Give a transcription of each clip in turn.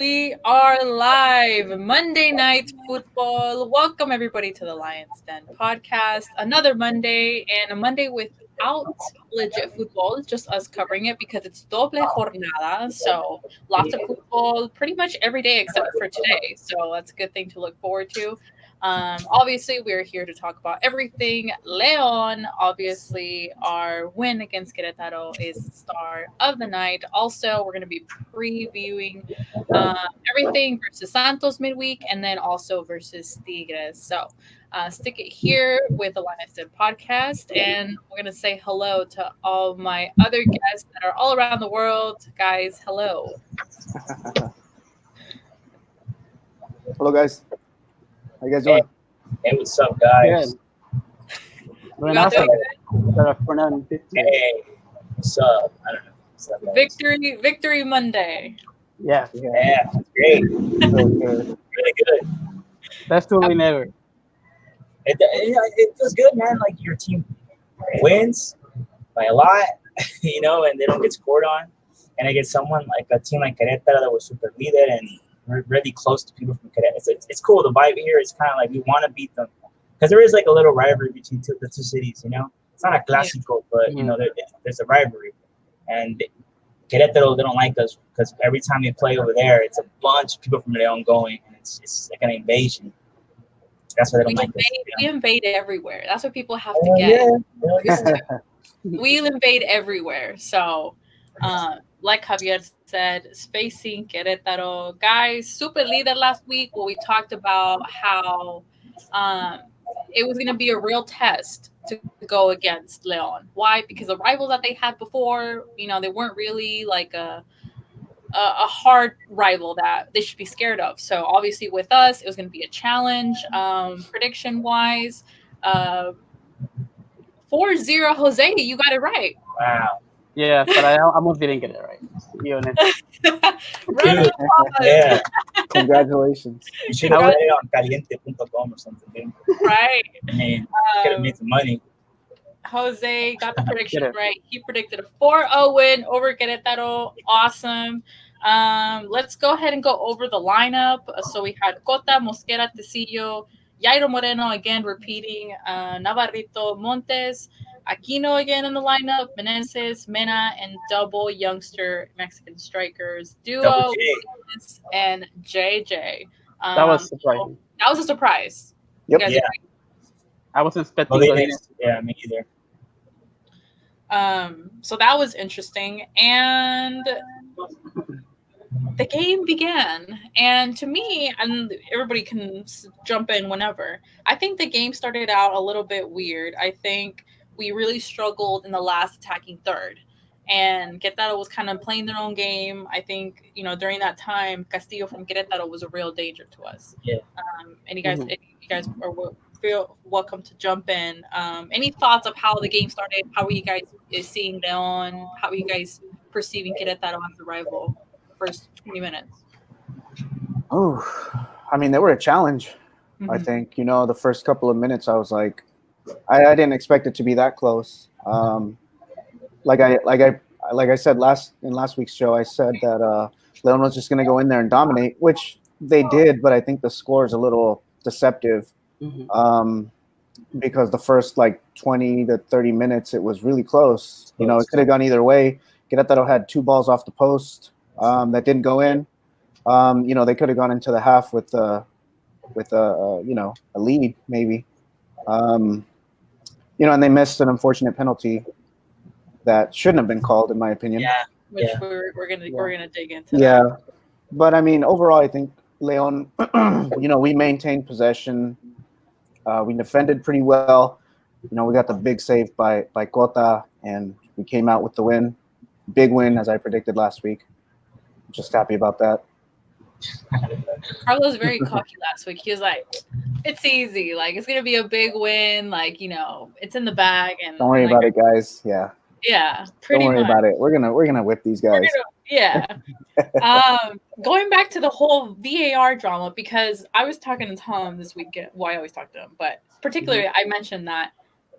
We are live Monday night football. Welcome everybody to the Lions Den podcast. Another Monday and a Monday without legit football. It's just us covering it because it's doble jornada. So lots of football pretty much every day except for today. So that's a good thing to look forward to. Obviously, we're here to talk about everything. Leon, obviously, our win against Queretaro is the star of the night. Also, we're going to be previewing uh, everything versus Santos midweek and then also versus Tigres. So stick it here with the Linus Den podcast, and we're going to say hello to all my other guests that are all around the world. Guys, hello. Hello, guys. How you guys Hey, doing? hey, what's up, guys? You guys doing Hey, what's up? I don't know. What's up, guys? Victory Monday. Yeah. Yeah, it's great. Good. Really good. Best to win ever. It feels good, man. Like your team wins by a lot, and they don't get scored on. And against someone like a team like Querétaro that was super leader and we're really close to people from Querétaro. It's cool. The vibe here is kind of like we want to beat them because there is like a little rivalry between the two cities. It's not a clásico, but there's a rivalry. And Querétaro, they don't like us because every time they play over there, it's a bunch of people from León going, and it's like an invasion. That's why they don't like us. We invade everywhere. That's what people have to get. We'll invade everywhere. So, like Javier said, facing Querétaro. Guys, super leader last week where we talked about how it was going to be a real test to go against León. Why? Because the rivals that they had before, they weren't really like a hard rival that they should be scared of. So obviously with us, it was going to be a challenge. Prediction wise, 4-0 Jose, you got it right. Wow. Yeah, but I almost didn't get it right. To be honest. Round of applause. Yeah. Congratulations. You should have put it on caliente.com or something, dude. Right. I mean, could have made some money. Jose got the prediction right. He predicted a 4-0 win over Querétaro. Awesome. Let's go ahead and go over the lineup. So we had Cota, Mosquera, Tecillo, Jairo Moreno again repeating, Navarrito, Montes, Aquino again in the lineup, Meneses, Mena, and double youngster Mexican strikers duo, Double J. and JJ. That was surprising. That was a surprise. Yep. You guys Yeah. agree? I was expecting Godinez. Yeah, me either. So that was interesting. And the game began. And to me, and everybody can jump in whenever, I think the game started out a little bit weird. I think we really struggled in the last attacking third. And Querétaro was kind of playing their own game. I think, during that time, Castillo from Querétaro was a real danger to us. Yeah. And you guys feel welcome to jump in. Any thoughts of how the game started? How are you guys seeing Leon? How are you guys perceiving Querétaro as a rival? First 20 minutes. Oh, I mean, they were a challenge. Mm-hmm. I think, the first couple of minutes, I was like, I didn't expect it to be that close. Like I said in last week's show, I said that Leon was just going to go in there and dominate, which they did, but I think the score is a little deceptive. Because the first 20 to 30 minutes, it was really close. It could have gone either way. Querétaro had 2 balls off the post that didn't go in. They could have gone into the half with a lead maybe. And they missed an unfortunate penalty that shouldn't have been called, in my opinion. Yeah. Which we're gonna dig into. Yeah, but I mean, overall, I think Leon, we maintained possession. We defended pretty well. We got the big save by Cota, and we came out with the win. Big win, as I predicted last week. I'm just happy about that. Carlos was very cocky last week. He was like, "It's easy. Like it's gonna be a big win. Like it's in the bag." And don't worry about it, guys. Yeah. Yeah, pretty much. Don't worry much. about it. We're gonna whip these guys. Going back to the whole VAR drama, because I was talking to Tom this weekend. Well, I always talk to him, but particularly I mentioned that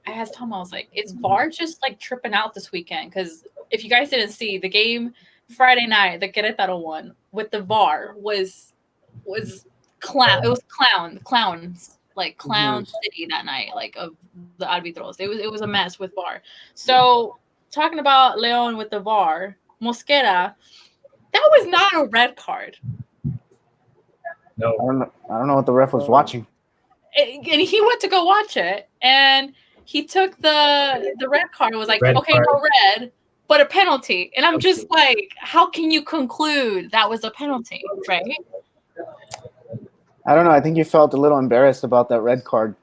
I asked Tom. I was like, "Is VAR just tripping out this weekend?" Because if you guys didn't see the game Friday night, the Queretaro one with the VAR was clown. It was clowns like clown city that night, like of the arbitros. It was a mess with VAR. So talking about Leon with the VAR, Mosquera, that was not a red card. No. I don't know what the ref was watching. And he went to go watch it, and he took the red card. Was like, okay, no red, but a penalty. And I'm just like, how can you conclude that was a penalty, right? I don't know. I think he felt a little embarrassed about that red card.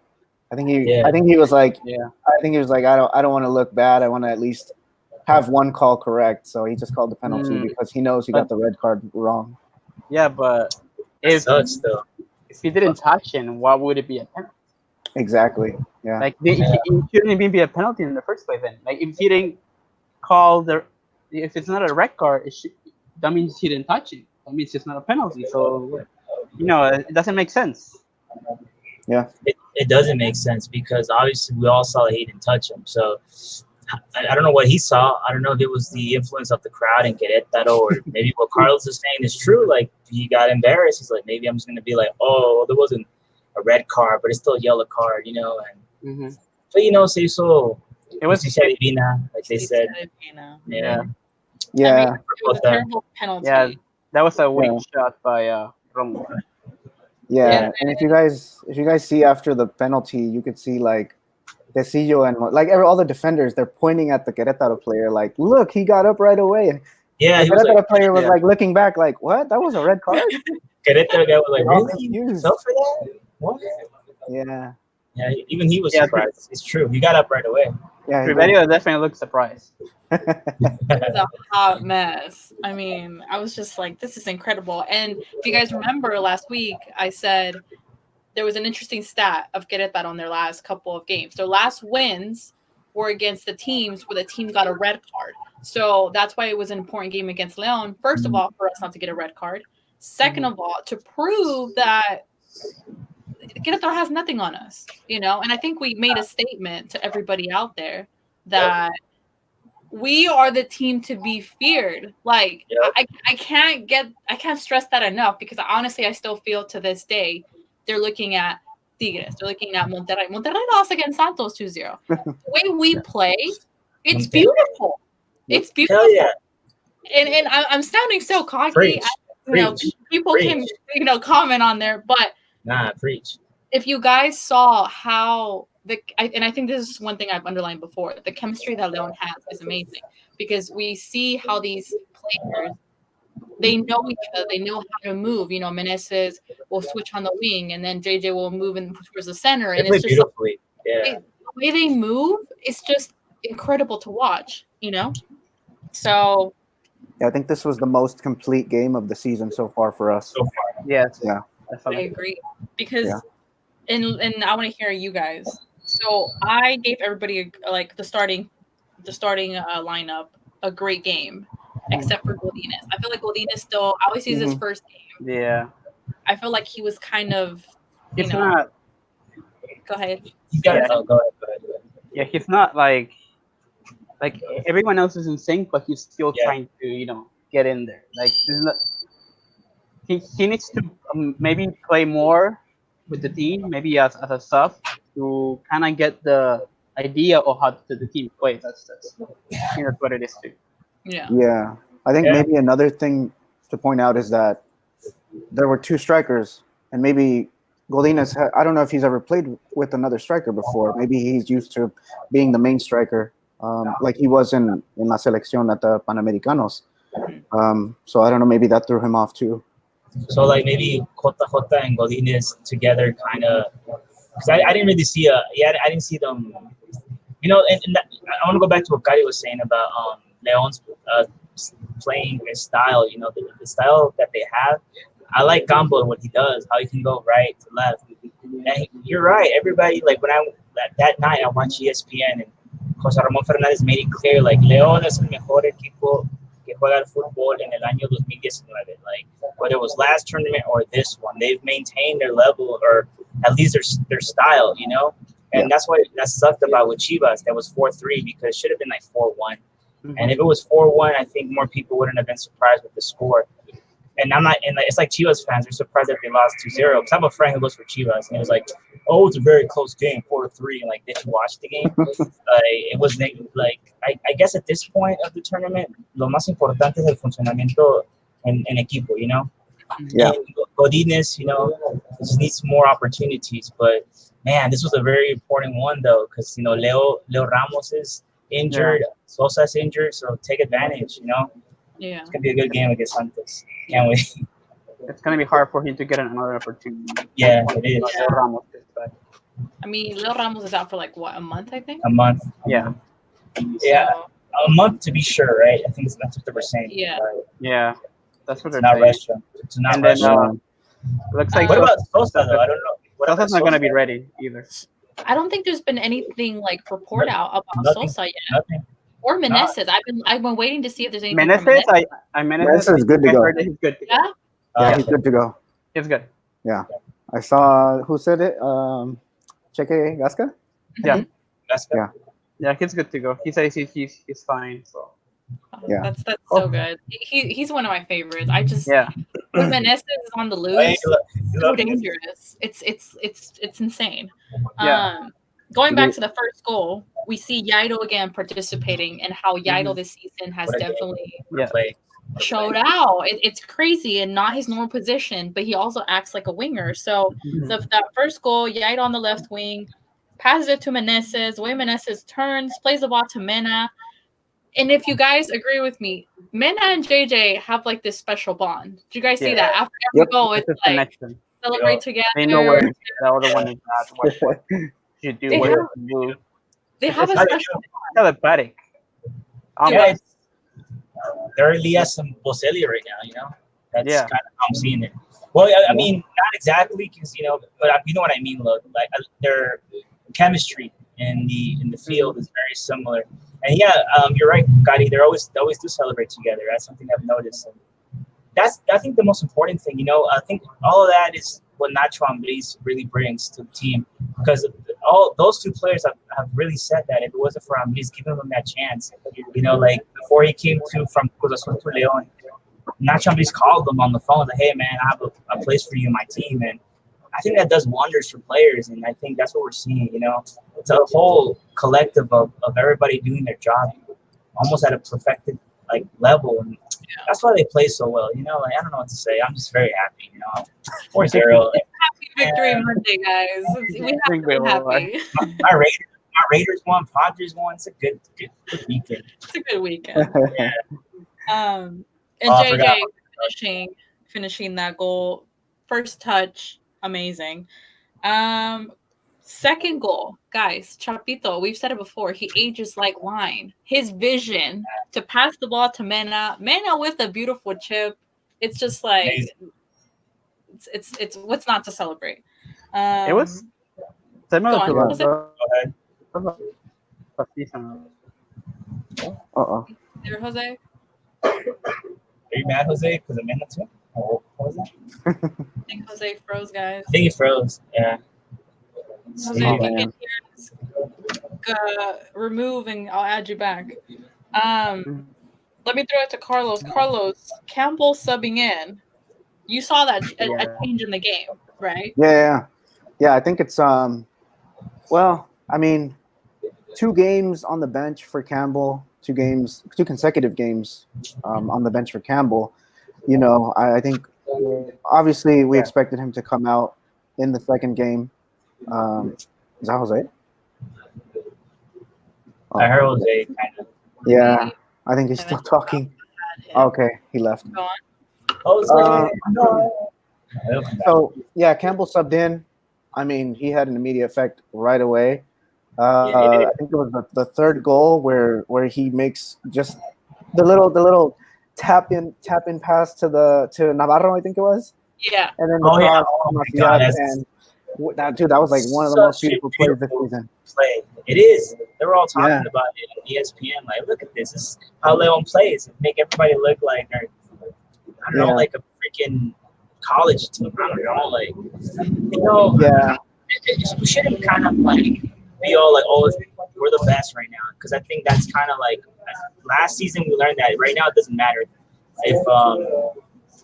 I think he was like, I don't want to look bad. I want to at least have one call correct. So he just called the penalty because he knows he got the red card wrong. Yeah, but It sucks though. If he didn't touch him, why would it be a penalty? Exactly. Yeah. Like it shouldn't even be a penalty in the first place. Then, like if he didn't call if it's not a red card, that means he didn't touch him. That means it's not a penalty. So, it doesn't make sense. Yeah. It doesn't make sense because obviously we all saw that he didn't touch him. So I don't know what he saw. I don't know if it was the influence of the crowd in Querétaro or maybe what Carlos is saying is true. Like he got embarrassed. He's like, maybe I'm just going to be like, oh, there wasn't a red card, but it's still a yellow card, And but se hizo. It was divina, like they said. Yeah. Yeah. I mean, it was a terrible penalty. Yeah, that was a weak shot by Romo. Yeah, and if you guys see after the penalty, you could see like Tecillo and like all the defenders, they're pointing at the Querétaro player like, look, he got up right away. And the Querétaro player was like looking back like, what? That was a red card? Querétaro guy was like, really? You fell for that? What? Yeah. Yeah, even he was surprised. It's true. He got up right away. Yeah, Ribeiro definitely looked surprised. It was a hot mess. I mean, I was just like, this is incredible. And if you guys remember last week, I said there was an interesting stat of Querétaro on their last couple of games. Their last wins were against the teams where the team got a red card. So that's why it was an important game against Leon. First of all, for us not to get a red card. Second of all, to prove that Querétaro has nothing on us, And I think we made a statement to everybody out there that we are the team to be feared. Like I can't stress that enough because honestly, I still feel to this day they're looking at Tigres, they're looking at Monterrey. Monterrey lost against Santos 2-0. The way we play, it's beautiful. It's beautiful. Yeah. And I'm sounding so cocky. People can comment on there, but preach. If you guys saw how and I think this is one thing I've underlined before, the chemistry that Leon has is amazing because we see how these players, they know each other, they know how to move. Meneses will switch on the wing, and then JJ will move in towards the center, and it's just beautifully. The way they move, it's just incredible to watch. So. Yeah, I think this was the most complete game of the season so far for us. So far. Yes. Yeah. I agree because, and I want to hear you guys. So I gave everybody the starting lineup a great game, except for Godinez. I feel like Godinez still. I always use his first game. Yeah. I feel like he was kind of. Not. Go ahead. Go ahead. Yeah, he's not like everyone else is in sync, but he's still trying to get in there. Like he needs to maybe play more with the team, maybe as a sub to kind of get the idea of how the team plays. I think that's what it is too. Yeah. Yeah, I think maybe another thing to point out is that there were two strikers, and maybe Godinez. I don't know if he's ever played with another striker before. Maybe he's used to being the main striker, like he was in La Selección at the Panamericanos. So I don't know. Maybe that threw him off too. So like maybe JJ and Godinez together, kind of, because I didn't really see I didn't see them. And I want to go back to what Kari was saying about Leon's playing style. The style that they have. I like Gambo and what he does, how he can go right to left. And you're right. Everybody, like when that night I watched ESPN and José Ramón Fernández made it clear, like León es el mejor equipo que juega el fútbol en el año 2019. Like whether it was last tournament or this one, they've maintained their level or at least their style, And that's what that sucked about with Chivas. That was 4-3 because it should have been like 4-1. And if it was 4-1, I think more people wouldn't have been surprised with the score. And I'm not, and it's like Chivas fans are surprised that they lost 2-0. Because I have a friend who goes for Chivas, and he was like, "Oh, it's a very close game, 4-3." And like, did you watch the game? It was like I guess at this point of the tournament, lo más importante es el funcionamiento en equipo, you know. Yeah. And Godinez, you know, just needs more opportunities. But man, this was a very important one though, because you know Leo Ramos is injured, Sosa's injured, so take advantage. You know, Yeah. it's gonna be a good game against Santos. Can't wait. It's gonna be hard for him to get another opportunity. Yeah, it is. Yeah. Ramos gets back. I mean, Lil Ramos is out for like what, a month, I think. A month. Yeah. Yeah, So, a month to be sure, right? I think that's what they were saying. Yeah. But Yeah. That's what it's they're not saying. Russia. It's not And then Russia. looks like What about Sosa though? I don't know. What about Sosa's not gonna be Sosa? ready either. I don't think there's been anything like report out about Nothing. Sosa yet, Nothing. or Meneses. I've been waiting to see if there's anything. from Meneses, Meneses. Meneses is good to I go. heard that he's good to go. Yeah. Yeah, he's good to go. He's good. I saw who said it. Cheque Gasca. Yeah. That's good. Yeah. Yeah, he's good to go. He says he's fine. So Yeah. That's so good. He's one of my favorites. I just yeah. when Meneses is on the loose, Hey, look, so look, dangerous. It's insane. Yeah. Going back to the first goal, we see Yaito again participating, and how Yaito Mhm. this season has What a game. definitely Yeah. play. showed out. It's crazy and not his normal position, but he also acts like a winger. So that first goal, Yaito on the left wing, passes it to Meneses. The way Meneses turns, plays the ball to Mena. And if you guys agree with me, Mena and JJ have like this special bond. Did you guys see Yeah. that? After every Yep. goal, It's it's a like connection. celebrate together. They know where the other one is at. What you do, They what have- you do. They have a It's special Telepathic. Yeah, Almost. they're Elias and Boselli right now, you know? That's Yeah. kind of how I'm seeing it. Well, I mean, not exactly, because, you know, but you know what I mean, look. Like, their chemistry in the field is very similar. And yeah, you're right, Gotti. They always do celebrate together. That's something I've noticed. And that's, I think, the most important thing. You know, I think all of that is what Nacho Ambriz really brings to the team, because all those two players have really said that if it wasn't for Ambriz giving them that chance, you know, like before he came from Cruz Azul to León, Nacho Ambriz called them on the phone, like, "Hey man, I have a place for you in my team," and I think that does wonders for players, and I think that's what we're seeing. You know, it's a whole collective of everybody doing their job, almost at a perfected like level, and that's why they play so well. You know, like I don't know what to say. I'm just very happy. You know, 4-0. happy victory Monday, guys. We have to be happy. My Raiders won. Padres won. It's a good weekend. It's a good weekend. And I forgot. JJ finishing that goal, first touch, amazing. Second goal, guys, Chapito, we've said it before, he ages like wine. His vision to pass the ball to Mena with a beautiful chip. It's just like Amazing. it's what's not to celebrate. It was similar to Go on, Go ahead. last season. Uh-oh. there, Jose. Are you mad, Jose? Because I'm in it too. Oh, what was that? I think Jose froze, guys. I think he froze. Yeah. Jose, Oh, if you man. can hear us, remove and I'll add you back. Let me throw it to Carlos. Carlos, Campbell subbing in. You saw that a change in the game, right? Yeah. I think it's well, I mean, 2 games on the bench for Campbell, 2 consecutive games on the bench for Campbell. You know, I think obviously we expected him to come out in the second game. Is that Jose? I heard Jose kind of. Yeah, I think he's still talking. Okay, he left. Go on. Jose, no. So yeah, Campbell subbed in. I mean, he had an immediate effect right away. I think it was the third goal where he makes just the little tap in pass to Navarro, I think it was. Yeah. And then Oh, yeah. cross to Oh, my God, Macias, and that was like one of the most beautiful plays this season. play. It is. They were all talking Yeah. about it on ESPN. Like, look at this. This is how Leon plays. Make everybody look like they're, I don't know, like a freaking college team. I don't know, like, you know. Yeah. We shouldn't kind of like be all like, oh, we're the best right now. Because I think that's kind of like last season we learned that right now it doesn't matter if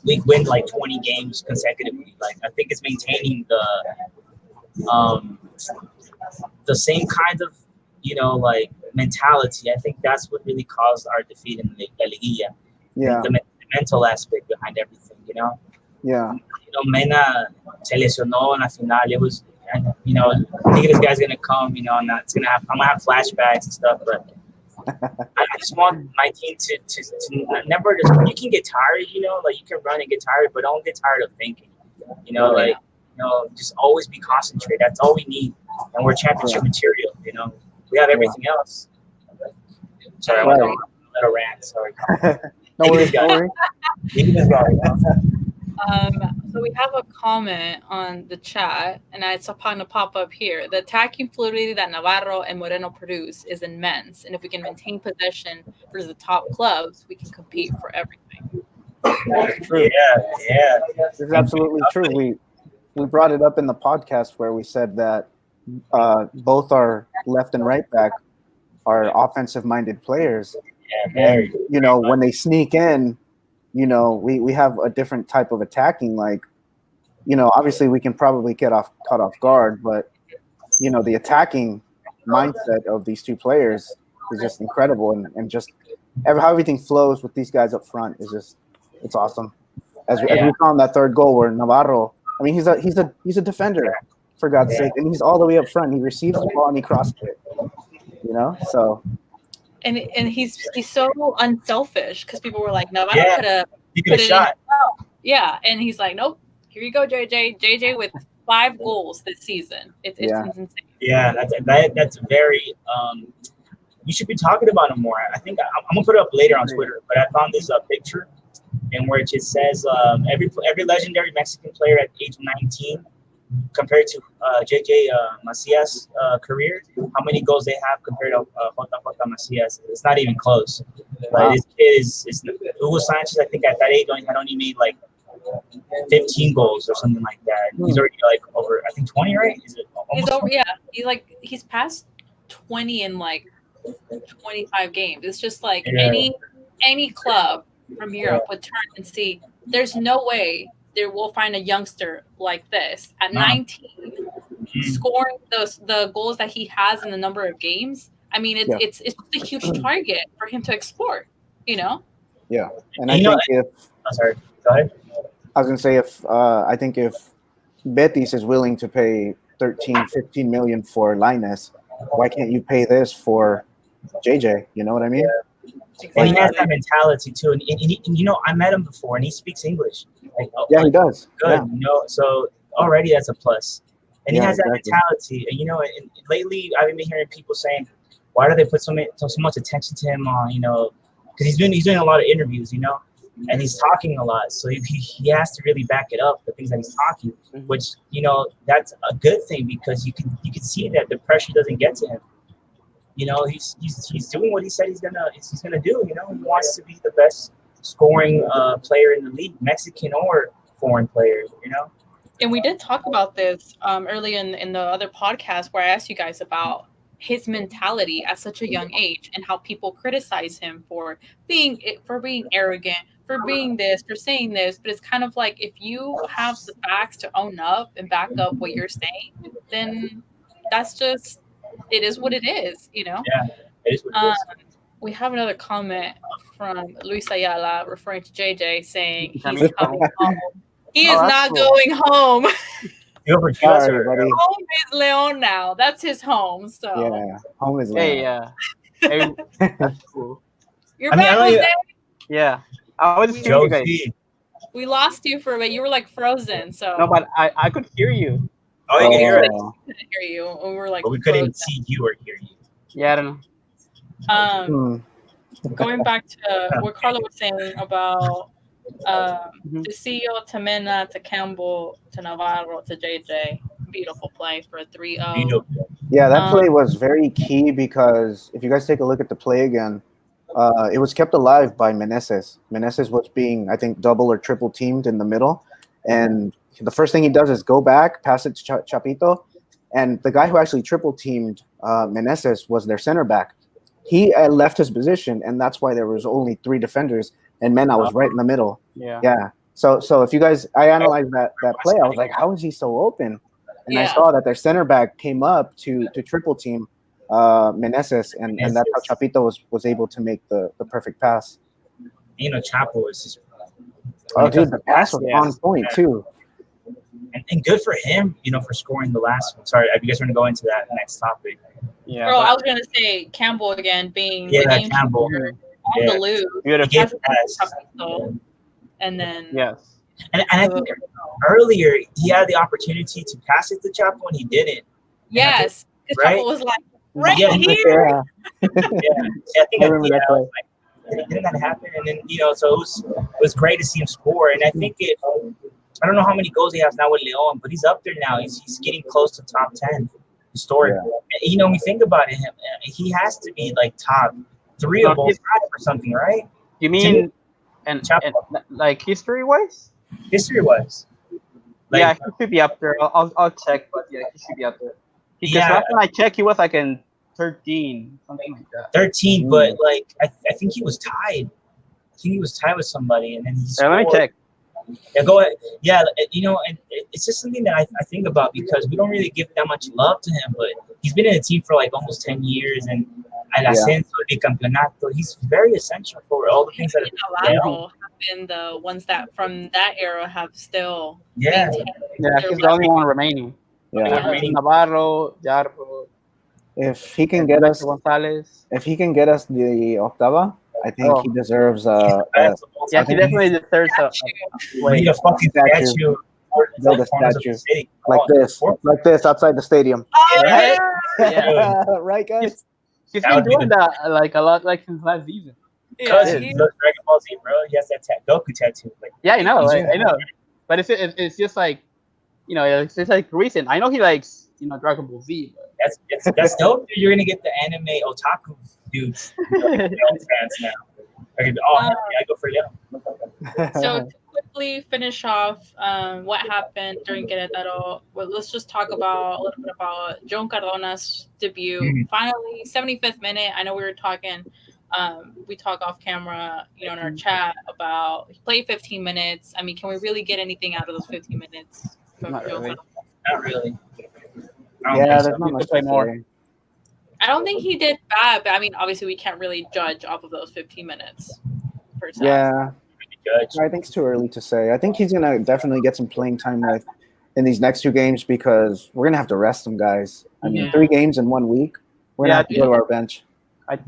we win like 20 games consecutively. Like I think it's maintaining the same kind of like mentality. I think that's what really caused our defeat in La Liguilla. Yeah. The mental aspect behind everything. Yeah. Mena se lesionó en la final. It was, thinking this guy's gonna come. And I'm gonna have flashbacks and stuff. But I just want my team to never just. You can get tired. Like you can run and get tired, but don't get tired of thinking. Just always be concentrated. That's all we need, and we're championship material. We have everything else. Sorry, I went on a little rant. Sorry. No worries, no worries. So we have a comment on the chat, and it's upon to pop up here. The attacking fluidity that Navarro and Moreno produce is immense, and if we can maintain possession versus the top clubs, we can compete for everything. That's true. Yeah. It's absolutely true. We brought it up in the podcast where we said that both our left and right back are offensive-minded players. Yeah, and when they sneak in, we have a different type of attacking. Like, obviously we can probably caught off guard, but the attacking mindset of these two players is just incredible, and just how everything flows with these guys up front is just it's awesome. As we found that third goal where Navarro, I mean, he's a defender, for God's sake, and he's all the way up front. He receives the ball and he crossed it. So. And he's so unselfish because people were like, Navarro could have put a shot. Yeah, and he's like, nope. Here you go, JJ. JJ with 5 goals this season. It's insane. Yeah, that's very. You should be talking about him more. I think I'm gonna put it up later on Twitter. But I found this picture, in which it says every legendary Mexican player at age 19, compared to JJ Macias' career, how many goals they have compared to J.J. Macias. It's not even close. Like this kid is Hugo Sanchez. I think at that age had only made like 15 goals or something like that. He's already like over, I think 20, right? Is it he's over? 20? Yeah, he's past 20 in like 25 games. It's just like any club from Europe would turn and see. There's no way they will find a youngster like this at 19 scoring the goals that he has in the number of games. I mean, it's a huge target for him to export. Yeah, and I think if sorry, go ahead. I was gonna say I think if Betis is willing to pay 13-15 million for Lainez, why can't you pay this for JJ? You know what I mean? Yeah. And he has that mentality too, and I met him before, and he speaks English. Like, he does. Good, so already that's a plus. And he has that mentality, and and lately I've been hearing people saying, why do they put so much attention to him on, because he's doing a lot of interviews, and he's talking a lot, so he has to really back it up, the things that he's talking, which that's a good thing, because you can see that the pressure doesn't get to him. He's doing what he said he's gonna do. He wants to be the best scoring player in the league, Mexican or foreign player. And we did talk about this early in the other podcast where I asked you guys about his mentality at such a young age and how people criticize him for being arrogant, for being this, for saying this. But it's kind of like, if you have the facts to own up and back up what you're saying, then that's just, it is what it is, Yeah, it is what it is. We have another comment from Luis Ayala referring to JJ saying he's coming home. He is not going home. Sorry, buddy. Home is Leon now. That's his home. So yeah, home is Leon. Hey, that's cool. You're back, Jose? Yeah, I was just hearing you guys. We lost you for a bit. You were like frozen. So no, but I could hear you. Oh, you can hear us. We couldn't hear you. We were like, but we couldn't see you or hear you. Yeah, I don't know. Going back to what Carlo was saying about to CEO, to Mena, to Campbell, to Navarro, to JJ. Beautiful play for a 3-0. Yeah, that play was very key, because if you guys take a look at the play again, it was kept alive by Meneses. Meneses was being, I think, double or triple teamed in the middle. And the first thing he does is go back, pass it to Chapito, and the guy who actually triple teamed Meneses was their center back. He left his position, and that's why there was only 3 defenders, and Mena was right in the middle. Yeah. Yeah. So if you guys, I analyzed that play, I was like, how is he so open? And I saw that their center back came up to triple team Meneses, and that's how Chapito was able to make the perfect pass. You know, Chapo is just. Oh, dude, the pass was on point too. And good for him, you know, for scoring the last one. Sorry, you guys want to go into that next topic? Yeah. Bro, I was gonna say Campbell again being the game Campbell changer on the loose. Beautiful. And then Yes. And I think earlier he had the opportunity to pass it to Chapo and he didn't. yes, because right? Chapo was like Yeah, here. Yeah, I think remember that play. Didn't that happen? And then so it was great to see him score. And I think I don't know how many goals he has now with Leon, but he's up there now. He's getting close to top 10 historic. Yeah. When you think about it, he has to be like top 3 of all time or something, right? You mean and like history wise? History wise. Yeah, he should be up there. I'll check, but yeah, he should be up there. Because last time I checked, he was like in 13, something like that. 13, but like I think he was tied. I think he was tied with somebody, and then he scored. Let me check. Yeah, go ahead. Yeah, and it's just something that I think about because we don't really give that much love to him, but he's been in the team for like almost 10 years, and el ascenso de campeonato, he's very essential for all the things that have been the ones that from that era have still he's the only one remaining. Navarro, Jarbo. If he can get us Gonzalez, if he can get us the octava, I think he deserves he definitely deserves a fucking statue. Build a statue like this outside the stadium. Right? Yeah. Right, guys. He's been doing that like a lot, like since last season. Because he loves Dragon Ball Z, bro. He has that Goku tattoo. Like, yeah, I know, I know. But it's just like, it's like recent. I know he likes, Dragon Ball Z. But that's dope. You're gonna get the anime otaku dudes, fans now. I go for Leon. So to quickly finish off what happened during Queretaro, let's just talk about a little bit about John Cardona's debut. Mm-hmm. Finally, 75th minute. I know we were talking. We talk off camera, in our chat about he played 15 minutes. I mean, can we really get anything out of those 15 minutes? Not really. There's not much to play more. I don't think he did bad, but I mean, obviously, we can't really judge off of those 15 minutes. Yeah, I think it's too early to say. I think he's gonna definitely get some playing time in these next 2 games because we're gonna have to rest some guys. I mean, 3 games in 1 week. We're gonna have to go to our bench. I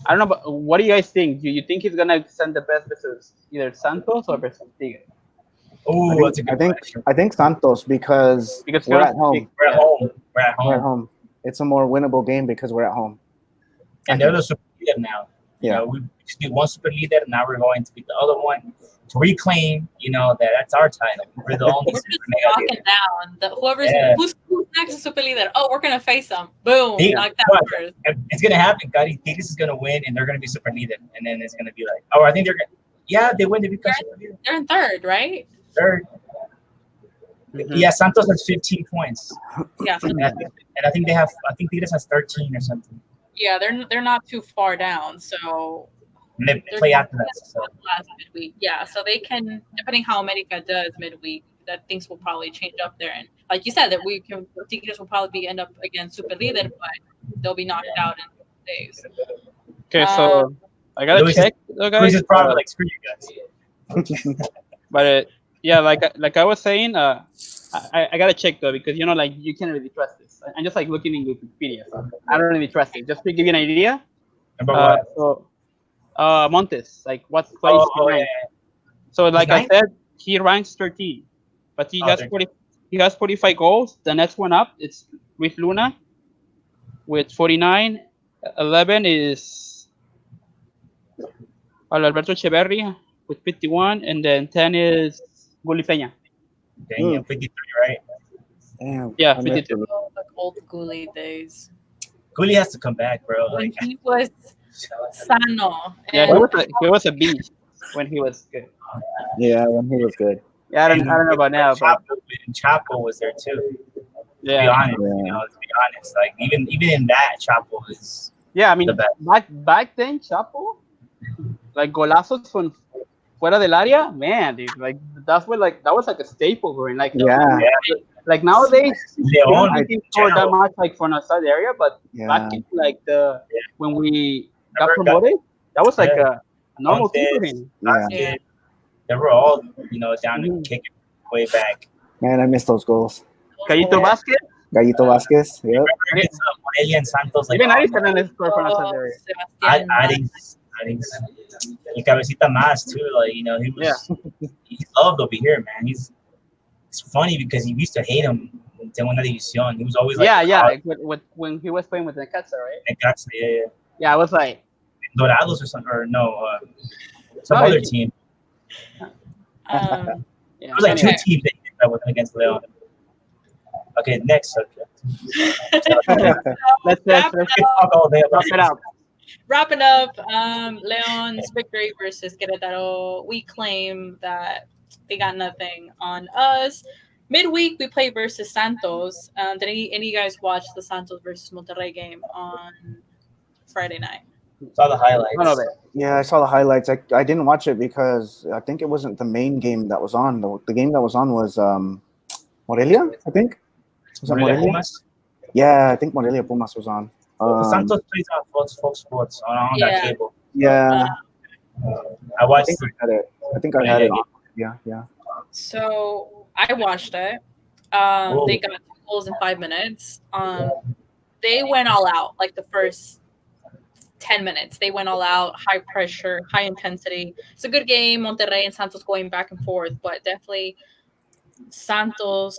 don't know, but what do you guys think? Do you think he's gonna send the best versus either Santos or versus Tigres? Oh, that's a good question. I think Santos because we're at home. We're at home. It's a more winnable game because we're at home. And they're the super leader now. Yeah. We just beat one super leader, and now we're going to beat the other one to reclaim, that's our title. We're the only super knocking down. Who's next to super leader? Oh, we're gonna face them. Boom, knock that first. It's gonna happen. Tigres is gonna win, and they're gonna be super leader, and then it's gonna be like, I think they're gonna. Yeah, they win. They become super leader. They're in third, right? Third. Mm-hmm. Yeah, Santos has 15 points. Yeah, and I think they have. I think Tigres has 13 or something. Yeah, they're not too far down, so and they play after that. So. Last midweek, yeah. So they can, depending how America does midweek, that things will probably change up there. And like you said, that Tigres will probably end up against super leader, but they'll be knocked out in days. Okay, so I gotta check, guys. Luis is probably like, screw you guys. But like I was saying, I gotta check though because you can't really trust this. I'm just like looking in Wikipedia, so I don't really trust it. Just to give you an idea. About what? So Montes, like what place he ranks. So like I said, he ranks 13, but he has 40. He has 45 goals. The next one up, it's with Luna, with 49. 11 is Alberto Echeverri with 51, and then 10 is Guli Peña. Damn, 53, right? Damn. Yeah, 52. Like old Guli days. Guli has to come back, bro. When he was sano. Yeah, he was a beast when he was good. Yeah, when he was good. Yeah, I don't know about now. Chapo was there too. To be honest, to be honest, like even in that, Chapo is Yeah, I mean, the best. back then, Chapo, like golazos from fuera del área, man, dude, like that's what like that was like a staple, bro. And like Yeah, like nowadays, we don't Leon, think in he scored that general, much like from outside the area, but back yeah. in like the when we got remember, promoted, that was like yeah, a normal thing for Montes, him. Yeah, Yeah. they were all down to Mhm. kick it way back. man, I miss those goals. Gallito Oh, Vasquez, Gallito Vasquez. Yep. Remember against Morelia and Santos, like even oh Aris man, Hernandez scored from outside the area. Sebastian. Addings, y Cabecita Mas too. Like Yeah, he's loved over here, man. It's funny because he used to hate him in Segunda División. He was always like yeah, the yeah. cause. Like, when he was playing with the Necaxa, right? Yeah. Yeah, I was like, Dorados or something, or no, some no, other team. Um, It yeah. was like two Okay. teams that he did that with against Leon. Okay, next subject. let's wrap We can talk all day about wrap it up. Wrapping up, Leon's victory versus Queretaro. We claim that they got nothing on us. Midweek, we play versus Santos. Did any of you guys watch the Santos versus Monterrey game on Friday night? Saw the None of highlights. it. Yeah, I saw the highlights. I didn't watch it because I think it wasn't the main game that was on. The game that was on was Morelia, I think. Was it Morelia Morelia? Pumas. Yeah, I think Morelia Pumas was on. Santos plays on Fox Sports on that Yeah. cable. Yeah, I I watched think it. I had it. I think I had it on. Yeah, yeah. So I watched it. Oh. They got 2 goals in 5 minutes. They went all out like the first 10 minutes. They went all out, high pressure, high intensity. It's a good game. Monterrey and Santos going back and forth, but definitely Santos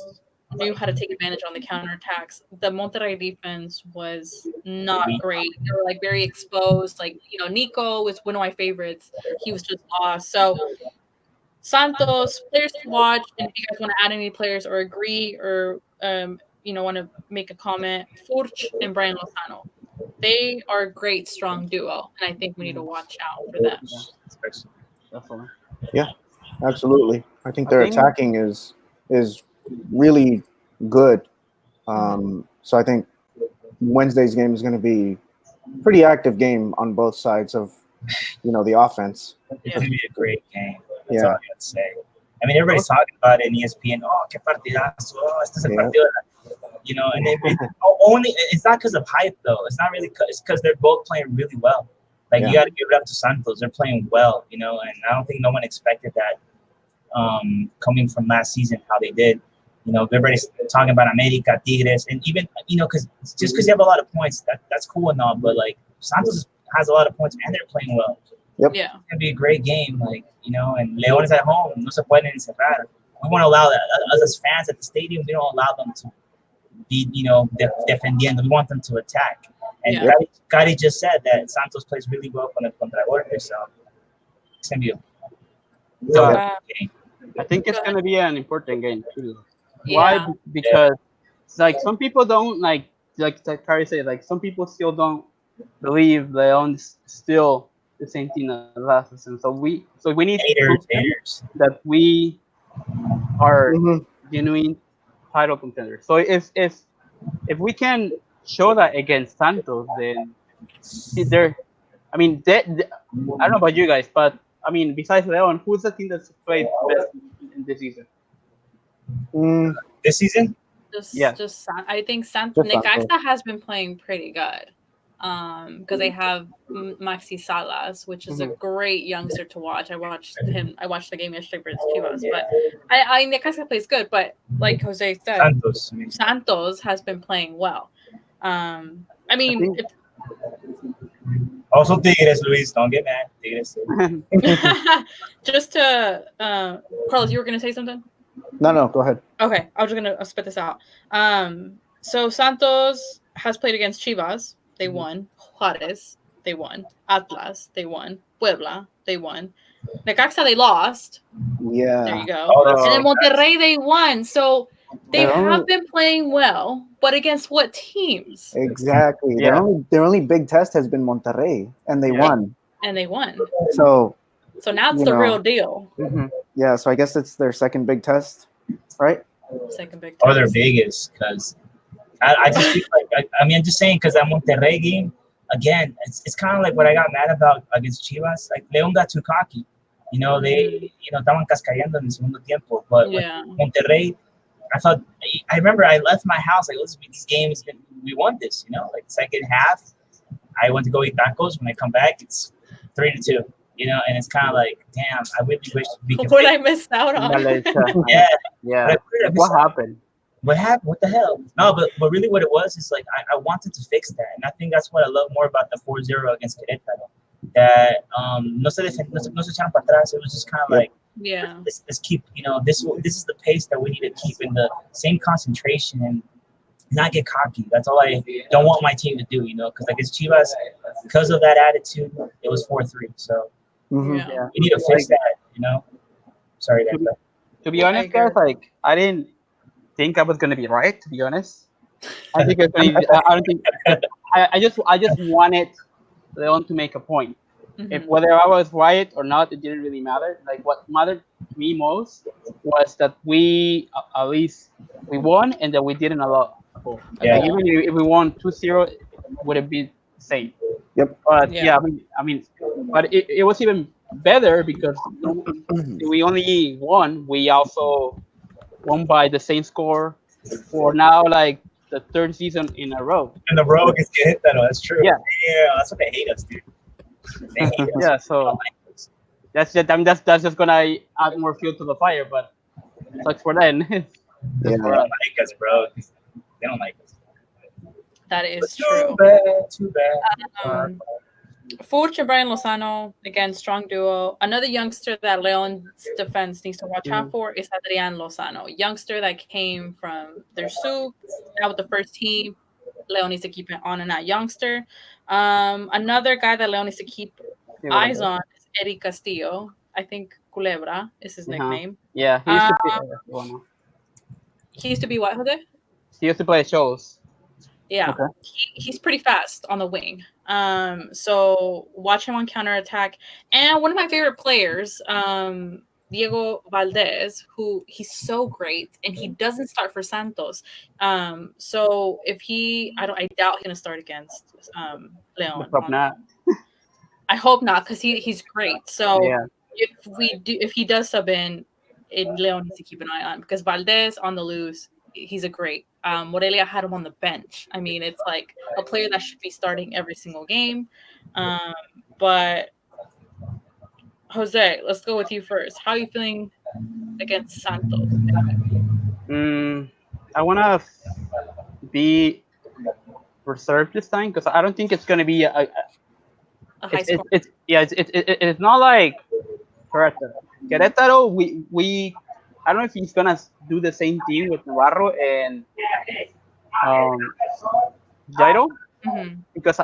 knew how to take advantage on the counterattacks. The Monterrey defense was not great. They were like very exposed. Like, Nico was one of my favorites. He was just lost. So Santos, players to watch, and if you guys want to add any players or agree or want to make a comment, Furch and Brian Lozano. They are a great, strong duo, and I think we need to watch out for them. Definitely. Yeah, absolutely. I think their I think- attacking is really good. So I think Wednesday's game is going to be a pretty active game on both sides of the offense. It's gonna be a great game. That's Yeah. all I gotta say. I mean, everybody's talking about it in ESPN. Oh, qué partidazo! Oh, este es el Yeah. partido. And only it's not because of hype though. It's not really. It's because they're both playing really well. Like Yeah. you got to give it up to Santos. They're playing well, and I don't think no one expected that coming from last season how they did. Everybody's talking about America, Tigres, and even because just because you have a lot of points, that's cool and all, but like Santos has a lot of points and they're playing well. Yeah. It's gonna be a great game, and León is at home. No se pueden encerrar. We want to allow that. Us as fans at the stadium, we don't allow them to be, defendiendo. We want them to attack. And Yeah. Gotti just said that Santos plays really well contra golpe, so it's gonna be a Yeah. game. I think it's gonna be an important game too. Yeah. Why? Because like some people don't like Kari said, like some people still don't believe Leon's still the same team as last season. So we need to prove them Haters. that we are Mhm. genuine title contenders. So if we can show that against Santos, then they're. I mean, I don't know about you guys, but I mean, besides Leon, who's the team that's played best in this season? This season? I think Just Santos. Necaxa has been playing pretty good. Because they have Maxi Salas, which is a great youngster to watch. I watched the game yesterday for his Chivas, but I Necaxa plays good. But like Jose said, Santos has been playing well. I mean, Also Tigres, Luis. Don't get mad. Tigres. just to Carlos, you were gonna say something? No, go ahead. Okay, I was just gonna spit this out. So Santos has played against Chivas. They won. Juarez, they won. Atlas, they won. Puebla, they won. Necaxa, they lost. Yeah. There you go. Oh, And then Monterrey, they won. So they They're have only- been playing well, but against what teams? Exactly. Yeah. Their only big test has been Monterrey, and they won. And they won. So So now it's You the know. real deal. yeah, so I guess it's their second big test, right? Second big Or their test. biggest, because I just feel like I mean I'm just saying because that Monterrey game again, it's kind of like what I got mad about against Chivas. Like León got too cocky, they estaban cascayendo en el segundo tiempo, but like Yeah. Monterrey, I thought I remember I left my house like listen, these games we won this, like second half. I went to go eat tacos. When I come back, it's 3-2. And it's kind of like, damn, I really wish we could. What I missed out on. Yeah, yeah. But I What happened? What happened? What the hell? No, but really what it was is like I wanted to fix that. And I think that's what I love more about the 4-0 against Querétaro. That no se echaron para atrás. It was just kind of like, Yeah. let's keep, this is the pace that we need to keep in the same concentration and not get cocky. That's all I don't want my team to do, because like it's Chivas, because of that attitude, it was 4-3. So Yeah. we need to fix that, Sorry, that. To be honest, guys, like I didn't think I was gonna be right. To be honest, I think it's gonna be, I don't think I just wanted Leon to make a point. If whether I was right or not, it didn't really matter. Like what mattered to me most was that we at least we won and that we didn't allow. Yeah. Like, even if we won 2-0, it would have been the same. Yep. But I mean, but it was even better because we only won. We also won by the same score for now, like the third season in a row. And the rogue is getting hit that. That's true. Yeah. That's what they hate us, dude. They hate us. Yeah, so that's just that's just gonna add more fuel to the fire, but it sucks for them. Yeah. They don't like us, bro. They don't like us. That is Too true. Too bad. Furch Brian Lozano, again, strong duo. Another youngster that Leon's defense needs to watch out for is Adrian Lozano, youngster that came from their soup, now with the first team. Leon needs to keep it on and that youngster. Another guy that Leon needs to keep eyes on is Eddie Castillo. I think Culebra is his nickname. Yeah, he used to be what, Jose? He used to play shows. Yeah, okay. He's pretty fast on the wing. So watch him on counterattack. And one of my favorite players, Diego Valdez, who he's so great, and he doesn't start for Santos. So if I doubt he's gonna start against Leon. I hope not, because he's great. So if he does sub in, Leon needs to keep an eye on, because Valdez on the loose, he's a great. Morelia had him on the bench. I mean, it's like a player that should be starting every single game. But Jose, let's go with you first. How are you feeling against Santos? I want to be reserved this time because I don't think it's going to be a high score. It's not like Querétaro. We I don't know if he's gonna do the same thing with Navarro and Jairo, because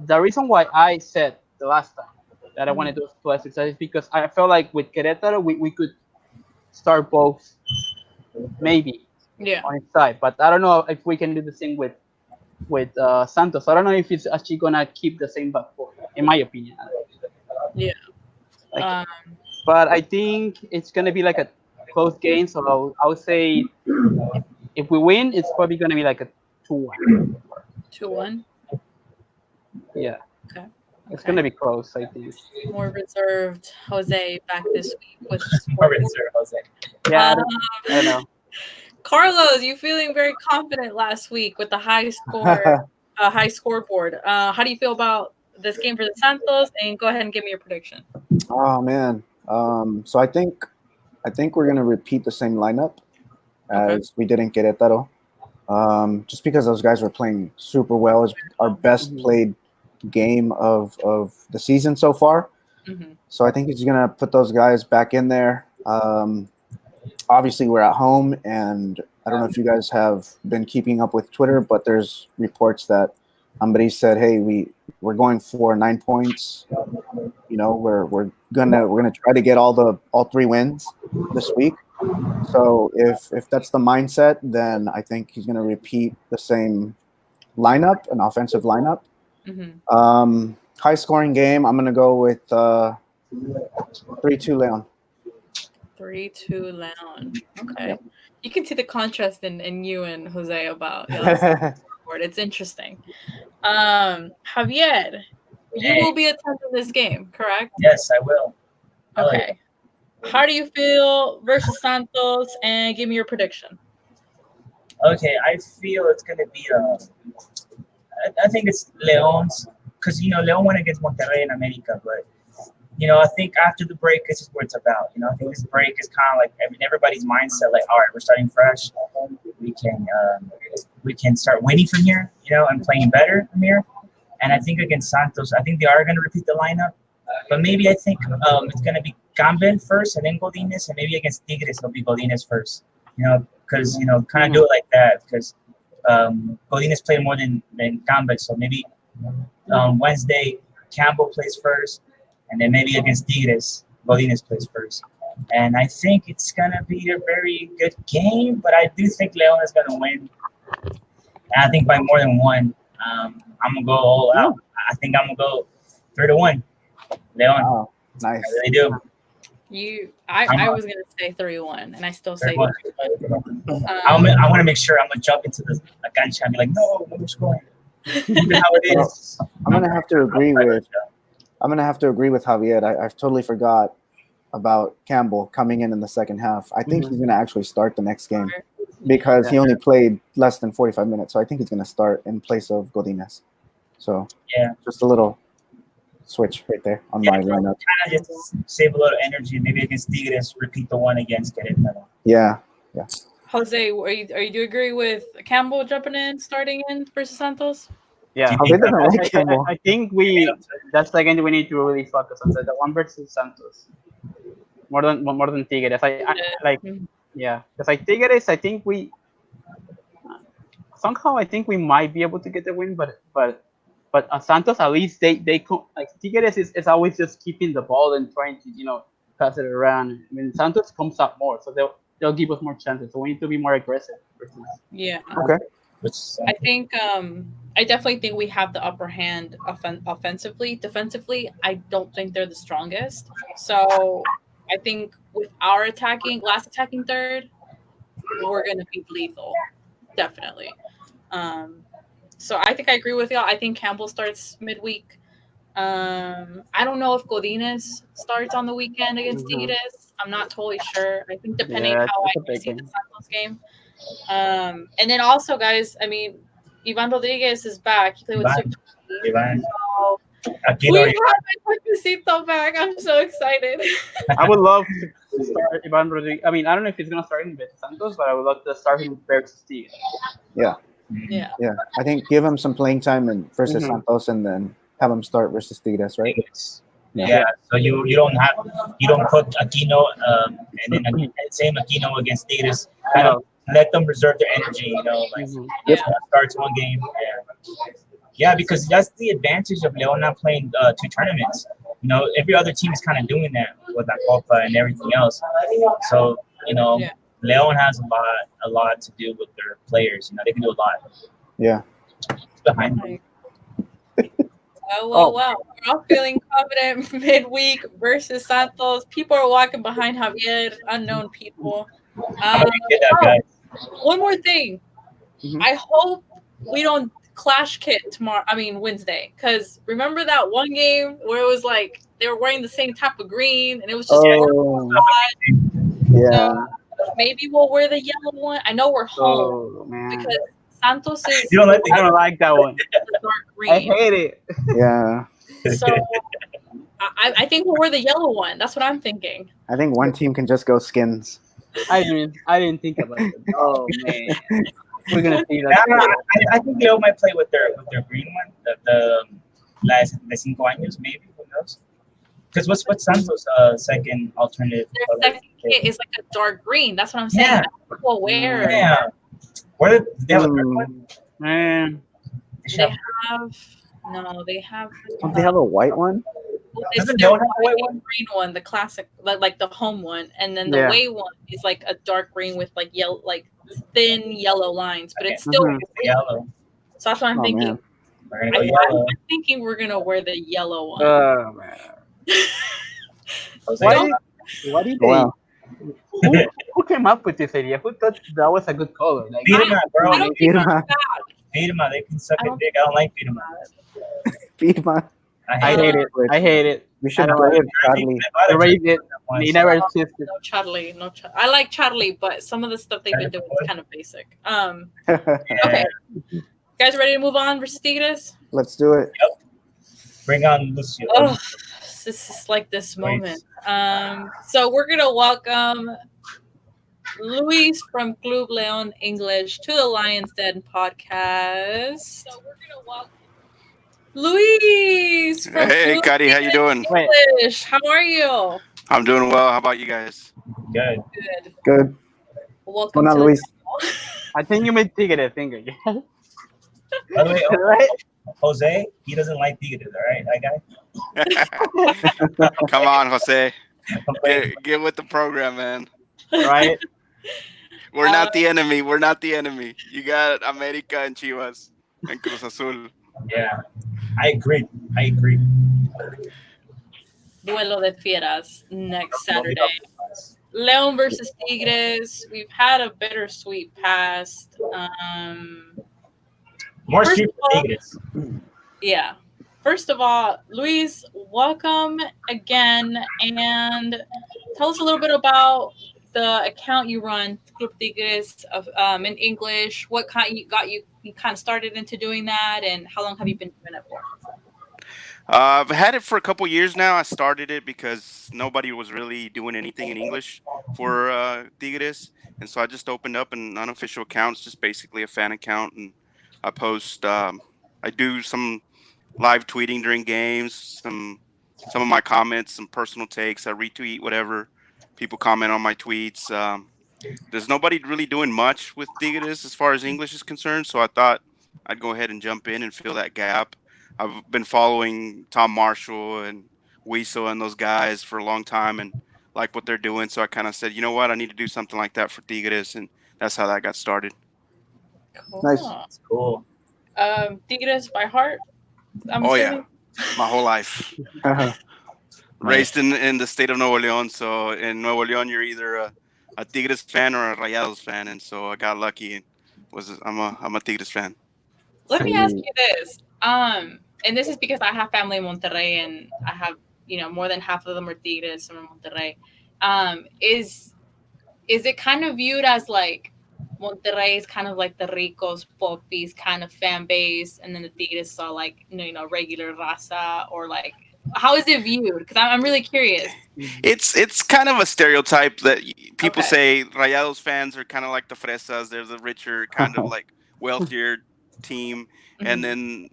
the reason why I said the last time that I wanted those two exercises is because I felt like with Querétaro we could start both, maybe on its side, but I don't know if we can do the same with Santos. I don't know if it's actually gonna keep the same back four, in my opinion. Yeah. But I think it's gonna be like a close game, so I would say if we win, it's probably gonna be like a 2-1. 2-1. Yeah. Okay. It's gonna be close, I think. More reserved, Jose, back this week with more reserved, Jose. Yeah, I know. Carlos, you feeling very confident last week with the high score, high scoreboard. How do you feel about this game for the Santos? And go ahead and give me your prediction. Oh man, so I think we're gonna repeat the same lineup as we did in Querétaro. Just because those guys were playing super well. It's our best played game of the season so far. So I think he's gonna put those guys back in there. Obviously, we're at home, and I don't know if you guys have been keeping up with Twitter, but there's reports that Ambrí said, "Hey, we're going for 9 points. You know, we're gonna try to get all 3 wins this week." So if that's the mindset, then I think he's gonna repeat the same lineup, an offensive lineup. High scoring game. I'm gonna go with 3-2 Leon. 3-2 Leon. Okay. Yep. You can see the contrast in you and Jose about y'all's scoreboard. It's interesting. Javier, you will be attending this game, correct? Yes, I will. Hell yeah. Okay. How do you feel versus Santos? And give me your prediction. Okay, I feel it's gonna be I think it's Leon's because Leon went against Monterrey in America, but I think after the break, this is what it's about. I think this break is kind of like everybody's mindset, like, all right, we're starting fresh. We can start winning from here, and playing better from here. And I think against Santos, I think they are going to repeat the lineup, but maybe I think it's going to be Campbell first and then Godinez, and maybe against Tigres it'll be Godinez first. Because kind of do it like that because Godinez played more than Campbell, so maybe Wednesday Campbell plays first. And then maybe against Tigres, Godinez plays first. And I think it's going to be a very good game, but I do think Leon is going to win. And I think by more than one. I'm going to go all out. I think I'm going to go 3-1. Leon. Wow, nice. I really do. I was going to say 3-1, and I still say 3-1. 3-1. I want to make sure I'm going to jump into the cancha and be like, no, I'm scoring. Even how it is. I'm going to have to agree with Javier. I totally forgot about Campbell coming in the second half. I think he's going to actually start the next game because he only played less than 45 minutes. So I think he's going to start in place of Godinez. So just a little switch right there on my lineup. Kind of just save a little energy. Maybe against Tigres, repeat the one against Queretaro. Yeah. Jose, do you agree with Campbell jumping in, starting in versus Santos? Yeah, Jose doesn't like Campbell. I think that's the game we need to really focus on. The one versus Santos, more than Tigres. Because like Tigres, I think we somehow we might be able to get the win, but Santos at least they like Tigres is always just keeping the ball and trying to pass it around. I mean Santos comes up more, so they'll give us more chances. So we need to be more aggressive. Yeah. Okay. I think I definitely think we have the upper hand offensively. Defensively, I don't think they're the strongest. So I think with our last attacking third, we're going to be lethal. Definitely. So I think I agree with y'all. I think Campbell starts midweek. I don't know if Godinez starts on the weekend against Tigres. I'm not totally sure. I think depending how I see the Santos game. And then also, guys, I mean, Ivan Rodriguez is back. He played with Ivan. So we have Aquisito back. I'm so excited. I would love to start Ivan Rodriguez. I mean, I don't know if he's gonna start in versus Santos, but I would love to start him versus Tigres. Yeah. I think give him some playing time versus Mm-hmm. Santos, and then have him start versus Tigres, right? Yeah. So you don't put Aquino and then same Aquino against Tigres. Kind of let them reserve their energy. Starts one game. Yeah, because that's the advantage of Leon not playing 2 tournaments. Every other team is kind of doing that with La Copa and everything else. So Leon has a lot to do with their players. They can do a lot. Yeah. Behind them. Well. We're all feeling confident midweek versus Santos. People are walking behind Javier, unknown people. One more thing. I hope we don't clash kit Wednesday. Because remember that one game where it was like they were wearing the same type of green and it was just So maybe we'll wear the yellow one. I know we're home because Santos is. I don't like that one. Dark green. I hate it. Yeah. So I think we'll wear the yellow one. That's what I'm thinking. I think one team can just go skins. I didn't think about it. Oh man, we're gonna see that. I think Leo might play with their green one, the last cinco años maybe. Who knows? Because what's Santos' second alternative? Their second kit is like a dark green. That's what I'm saying. We'll wear. Yeah. Where they have a third one? Man, they have. Don't they have a white one? It's their green one, the classic, like the home one, and then the away one is like a dark green with like yellow, like thin yellow lines, but it's still yellow. So that's what I'm thinking. Man. I'm thinking we're gonna wear the yellow one. Oh man. Why do you Who came up with this idea? Who thought that was a good color? Like, I, Firma, I bro. don't think it's Firma, bad. Firma, they can suck I a don't dick. think I don't like it's Firma. bad. Firma. I I hate Uh, it. hate it. I hate it. We I should don't go like it. with Charlie. I bought a Erase it. Charlie once. It never existed. no Charlie, no. I like Charlie, but some of the stuff they've been doing is kind of basic. Yeah. Okay, guys, ready to move on versus Tigres? Let's do it. Bring on Lucio. Oh, this is like this moment. So we're gonna welcome Luis from Club Leon English to the Lions Den podcast. Luis from Hey, Club Cuddy, how you Leon doing? Wait, English. How are you? I'm doing well. How about you guys? Good. Good. Good. Welcome Hola, to the Luis. channel. I think you made Tigre finger. By the way, Right? Jose, he doesn't like Tigres, all right? That guy. Come on, Jose. I'm playing. Get with the program, man. Right? We're not the enemy. We're not the enemy. You got America and Chivas and Cruz Azul. Yeah, I agree. I agree. Duelo de Fieras next Saturday. Leon versus Tigres. We've had a bittersweet past. More First street of all- Tigres. Yeah. First of all, Luis, welcome again, and tell us a little bit about the account you run, Club Tigres, of in English. What kind you kind of started into doing that, and how long have you been doing it for? I've had it for a couple years now. I started it because nobody was really doing anything in English for Tigres, and so I just opened up an unofficial account. It's just basically a fan account, and I post. I do some live tweeting during games, some of my comments, some personal takes. I retweet whatever people comment on my tweets. There's nobody really doing much with Tigres as far as English is concerned, so I thought I'd go ahead and jump in and fill that gap. I've been following Tom Marshall and Weasel and those guys for a long time and like what they're doing, so I kind of said, you know what, I need to do something like that for Tigres, and that's how that got started. Nice. Cool. It's cool. Tigres by heart, I'm Oh assuming. yeah, my whole life. Raised in the state of Nuevo León, so in Nuevo León you're either a Tigres fan or a Rayados fan, and so I got lucky and I'm a Tigres fan. Let me ask Sweet. you this. And this is because I have family in Monterrey, and I have more than half of them are Tigres from Monterrey. Is it kind of viewed as like Monterrey is kind of like the ricos, popis kind of fan base, and then the Tigres are like regular raza, or like how is it viewed? Because I'm really curious. It's kind of a stereotype that people Okay. say Rayados fans are kind of like the Fresas. They're the richer, kind of like wealthier team, and Mhm. then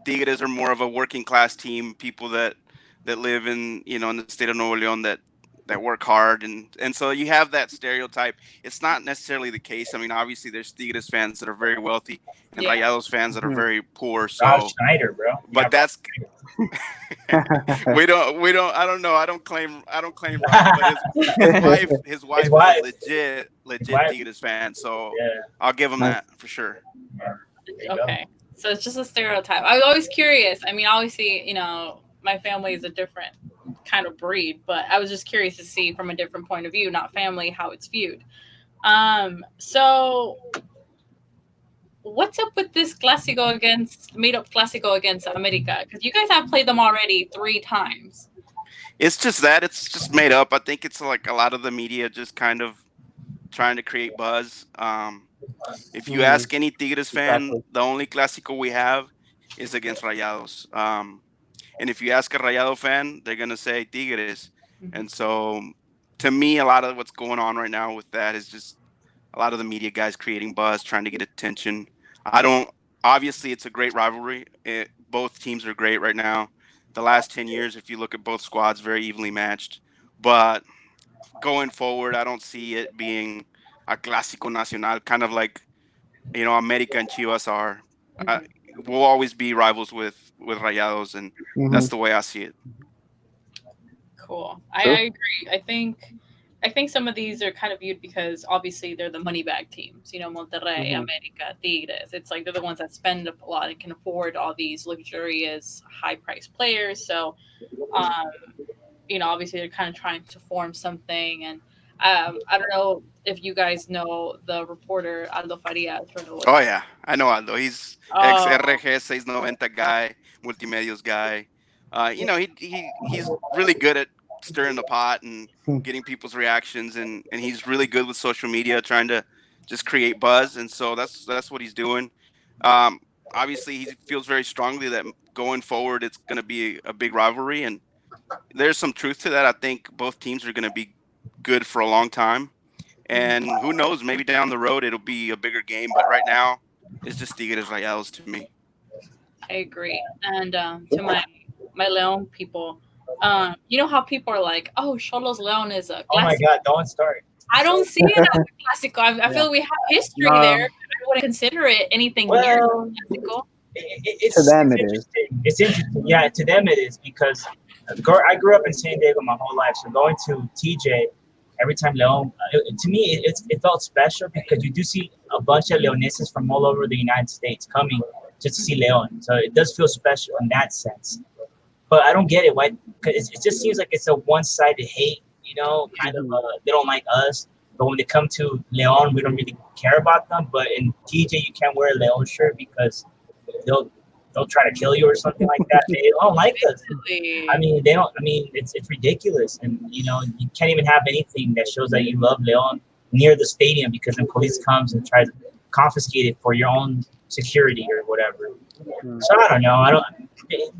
Tigres are more of a working class team. People that live in the state of Nuevo León that work hard, and so you have that stereotype. It's not necessarily the case. I mean, obviously there's Tigres fans that are very wealthy and Yeah. Rayados fans that are Mhm. very poor. Rob So, Schneider, bro. but Yeah, that's we don't I don't claim Rob, but his wife is a wife. His legit wife. Tigres fan, so Yeah. I'll give him Nice. that for sure. There you go. Okay. So it's just a stereotype. I was always curious. I mean, obviously, my family is a different kind of breed, but I was just curious to see from a different point of view, not family, how it's viewed. So what's up with this made up Clásico against America? Because you guys have played them already 3 times. It's just that it's just made up. I think it's like a lot of the media just kind of trying to create buzz. If you Mhm. ask any Tigres fan, Exactly. the only Clásico we have is against Rayados. And if you ask a Rayado fan, they're gonna say Tigres. Mhm. And so, to me, a lot of what's going on right now with that is just a lot of the media guys creating buzz, trying to get attention. I don't. Obviously, it's a great rivalry. Both teams are great right now. The last 10 years, if you look at both squads, very evenly matched. But going forward, I don't see it being a clásico nacional, kind of like America and Chivas are. Uh, Mhm. we'll always be rivals with Rayados, and that's Mhm. the way I see it. Cool. True. I agree. I think some of these are kind of viewed because obviously they're the money bag teams. Monterrey, Mhm. America, Tigres. It's like they're the ones that spend a lot and can afford all these luxurious, high-priced players. So, obviously they're kind of trying to form something. And I don't know if you guys know the reporter Aldo Farias from the Oh West. yeah, I know Aldo. He's ex Oh, RG 690 guy, multimedios guy. He's really good at stirring the pot and getting people's reactions, and he's really good with social media, trying to just create buzz. And so that's what he's doing. Um, Obviously, he feels very strongly that going forward, it's going to be a big rivalry, and there's some truth to that. I think both teams are going to be good for a long time. And who knows, maybe down the road it'll be a bigger game. But right now, it's just Tigres Rayados to me. I agree. And to my Leon people, you know how people are like, "Oh, Cholos Leon is a Oh my classic." God, don't start. I don't see it as a classico. I Yeah. feel we have history there. No. I wouldn't consider it anything near Well, classico. To them, it's it is. interesting. It's interesting. Yeah, to them it is because I grew up in San Diego my whole life. So going to TJ every time Leon, to me, it felt special because you do see a bunch of Leoneses from all over the United States coming just to see Leon. So it does feel special in that sense. But I don't get it. Why? Because it just seems like it's a one-sided hate. Kind of. Mhm. They don't like us, but when they come to Leon, we don't really care about them. But in TJ, you can't wear a Leon shirt because they'll they'll try to kill you or something like that. They don't like us. I Really. mean, they don't. I mean, it's ridiculous, and you can't even have anything that shows that you love Leon near the stadium because then police comes and tries to confiscate it for your own security or whatever. Mm. So I don't know. I don't.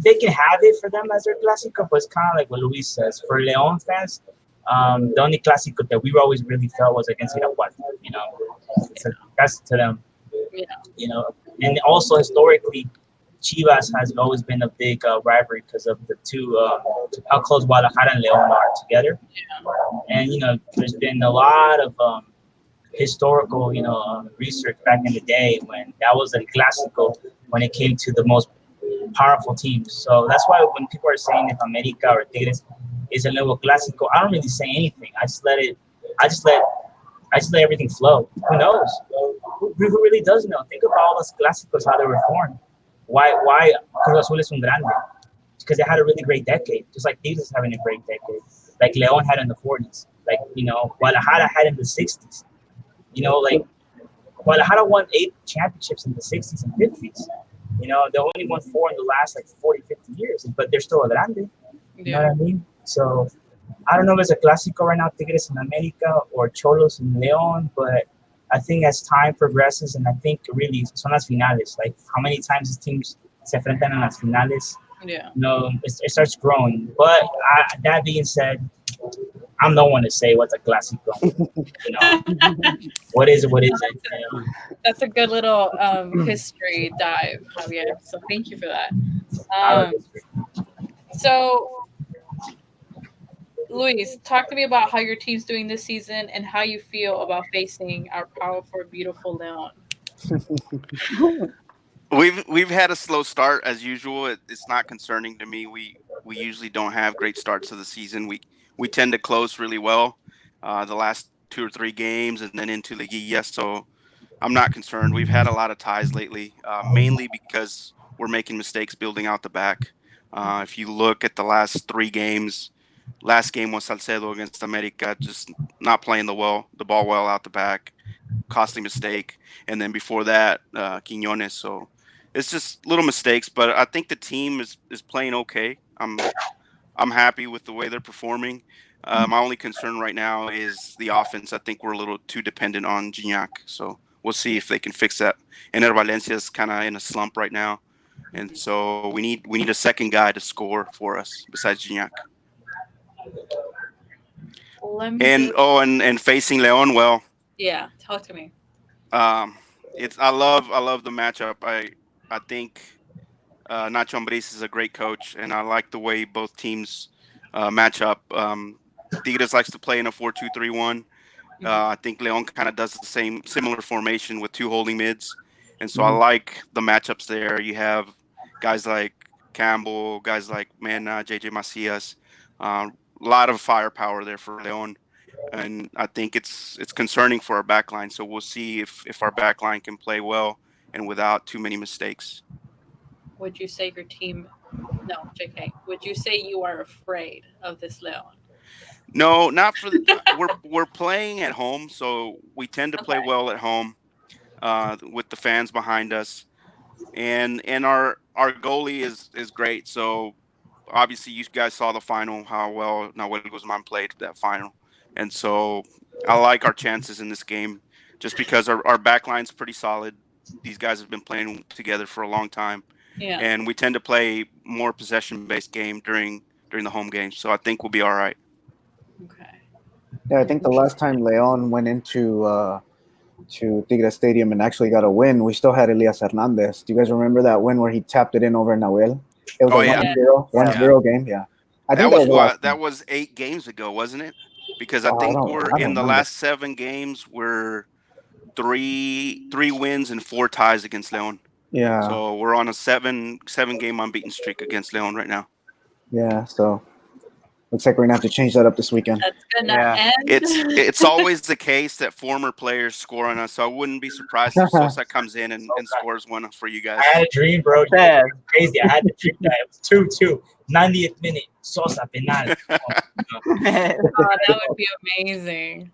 They can have it for them as their clásico, but it's kind of like what Luis says. For Leon fans, the only clásico that we always really felt was against Irapuato. So that's to them. Yeah. You know, and also historically, Chivas has always been a big rivalry because of the two how close Guadalajara and León are together. And there's been a lot of historical research back in the day when that was a clásico when it came to the most powerful teams. So that's why when people are saying if America or Tigres is a nuevo clásico, I don't really say anything. I just let I just let everything flow. Who knows? Who really does know? Think about all those clásicos, how they were formed. Why Cruz Azul es un grande? Because they had a really great decade, just like Tigres is having a great decade, like León had in the 40s, like Guadalajara had in the 60s. Like Guadalajara won 8 championships in the 60s and 50s. They only won 4 in the last like 40, 50 years, but they're still a grande. You know Yeah. what I mean? So I don't know if it's a clásico right now, Tigres in America or Cholos in León, but I think as time progresses, and I think really son las finales, like how many times these teams se enfrentan en las finales, Yeah. it starts growing. But that being said, I'm no one to say what's a clásico. You know, what is it? What isn't? That's a good little history dive, Javier. So thank you for that. I don't Um, so Luis, talk to me about how your team's doing this season and how you feel about facing our powerful, beautiful Leon. We've had a slow start as usual. It's not concerning to me. We usually don't have great starts of the season. We tend to close really well, the last 2 or 3 games, and then into Liguilla. So I'm not concerned. We've had a lot of ties lately, mainly because we're making mistakes building out the back. If you look at the last 3 games, last game was Salcedo against America, just not playing the ball well out the back, costly mistake, and then before that, Quinones. So it's just little mistakes, but I think the team is playing okay. I'm happy with the way they're performing. My only concern right now is the offense. I think we're a little too dependent on Gignac, so we'll see if they can fix that. And Valencia is kind of in a slump right now, and so we need a second guy to score for us besides Gignac. Let me And just, and facing Leon, well, yeah, talk to me. um, it's I love the matchup. I think Nacho Ambriz is a great coach, and I like the way both teams match up. Tigres likes to play in a 4-2-3-1. Hmm. I think Leon kind of does the same similar formation with 2 holding mids, and so I Mhm. like the matchups there. You have guys like Campbell, guys like Mena, JJ Macias, a lot of firepower there for Leon, and I think it's concerning for our backline. So we'll see if our backline can play well and without too many mistakes. Would you say your team, no, JK, would you say you are afraid of this Leon? No, not for the. We're playing at home, so we tend to play Okay. well at home with the fans behind us, and our goalie is great. So obviously, you guys saw the final, how well Nahuel Guzman played that final, and so I like our chances in this game, just because our back line's pretty solid. These guys have been playing together for a long time, Yeah. and we tend to play more possession based game during the home games. So I think we'll be all right. Okay. Yeah, I think the last time Leon went into to Tigres Stadium and actually got a win, we still had Elias Hernandez. Do you guys remember that win where he tapped it in over Nahuel? It was Oh a yeah, 1-0, Yeah. 1-0 game. Yeah, I think that that was was the last what that time. was 8 games ago, wasn't it? Because I Oh, think we're I in don't the remember. last 7 games. We're three wins and 4 ties against Leon. Yeah, So we're on a seven game unbeaten streak against Leon right now. yeah. So looks like we're gonna have to change that up this weekend. That's gonna Yeah. end. It's always the case that former players score on us. So I wouldn't be surprised if Sosa comes in and Sosa. scores one for you I had guys. a dream, bro. Sad. It's crazy. I had the dream that it was 2-2. 90th minute. Sosa penal. Oh, that would be amazing.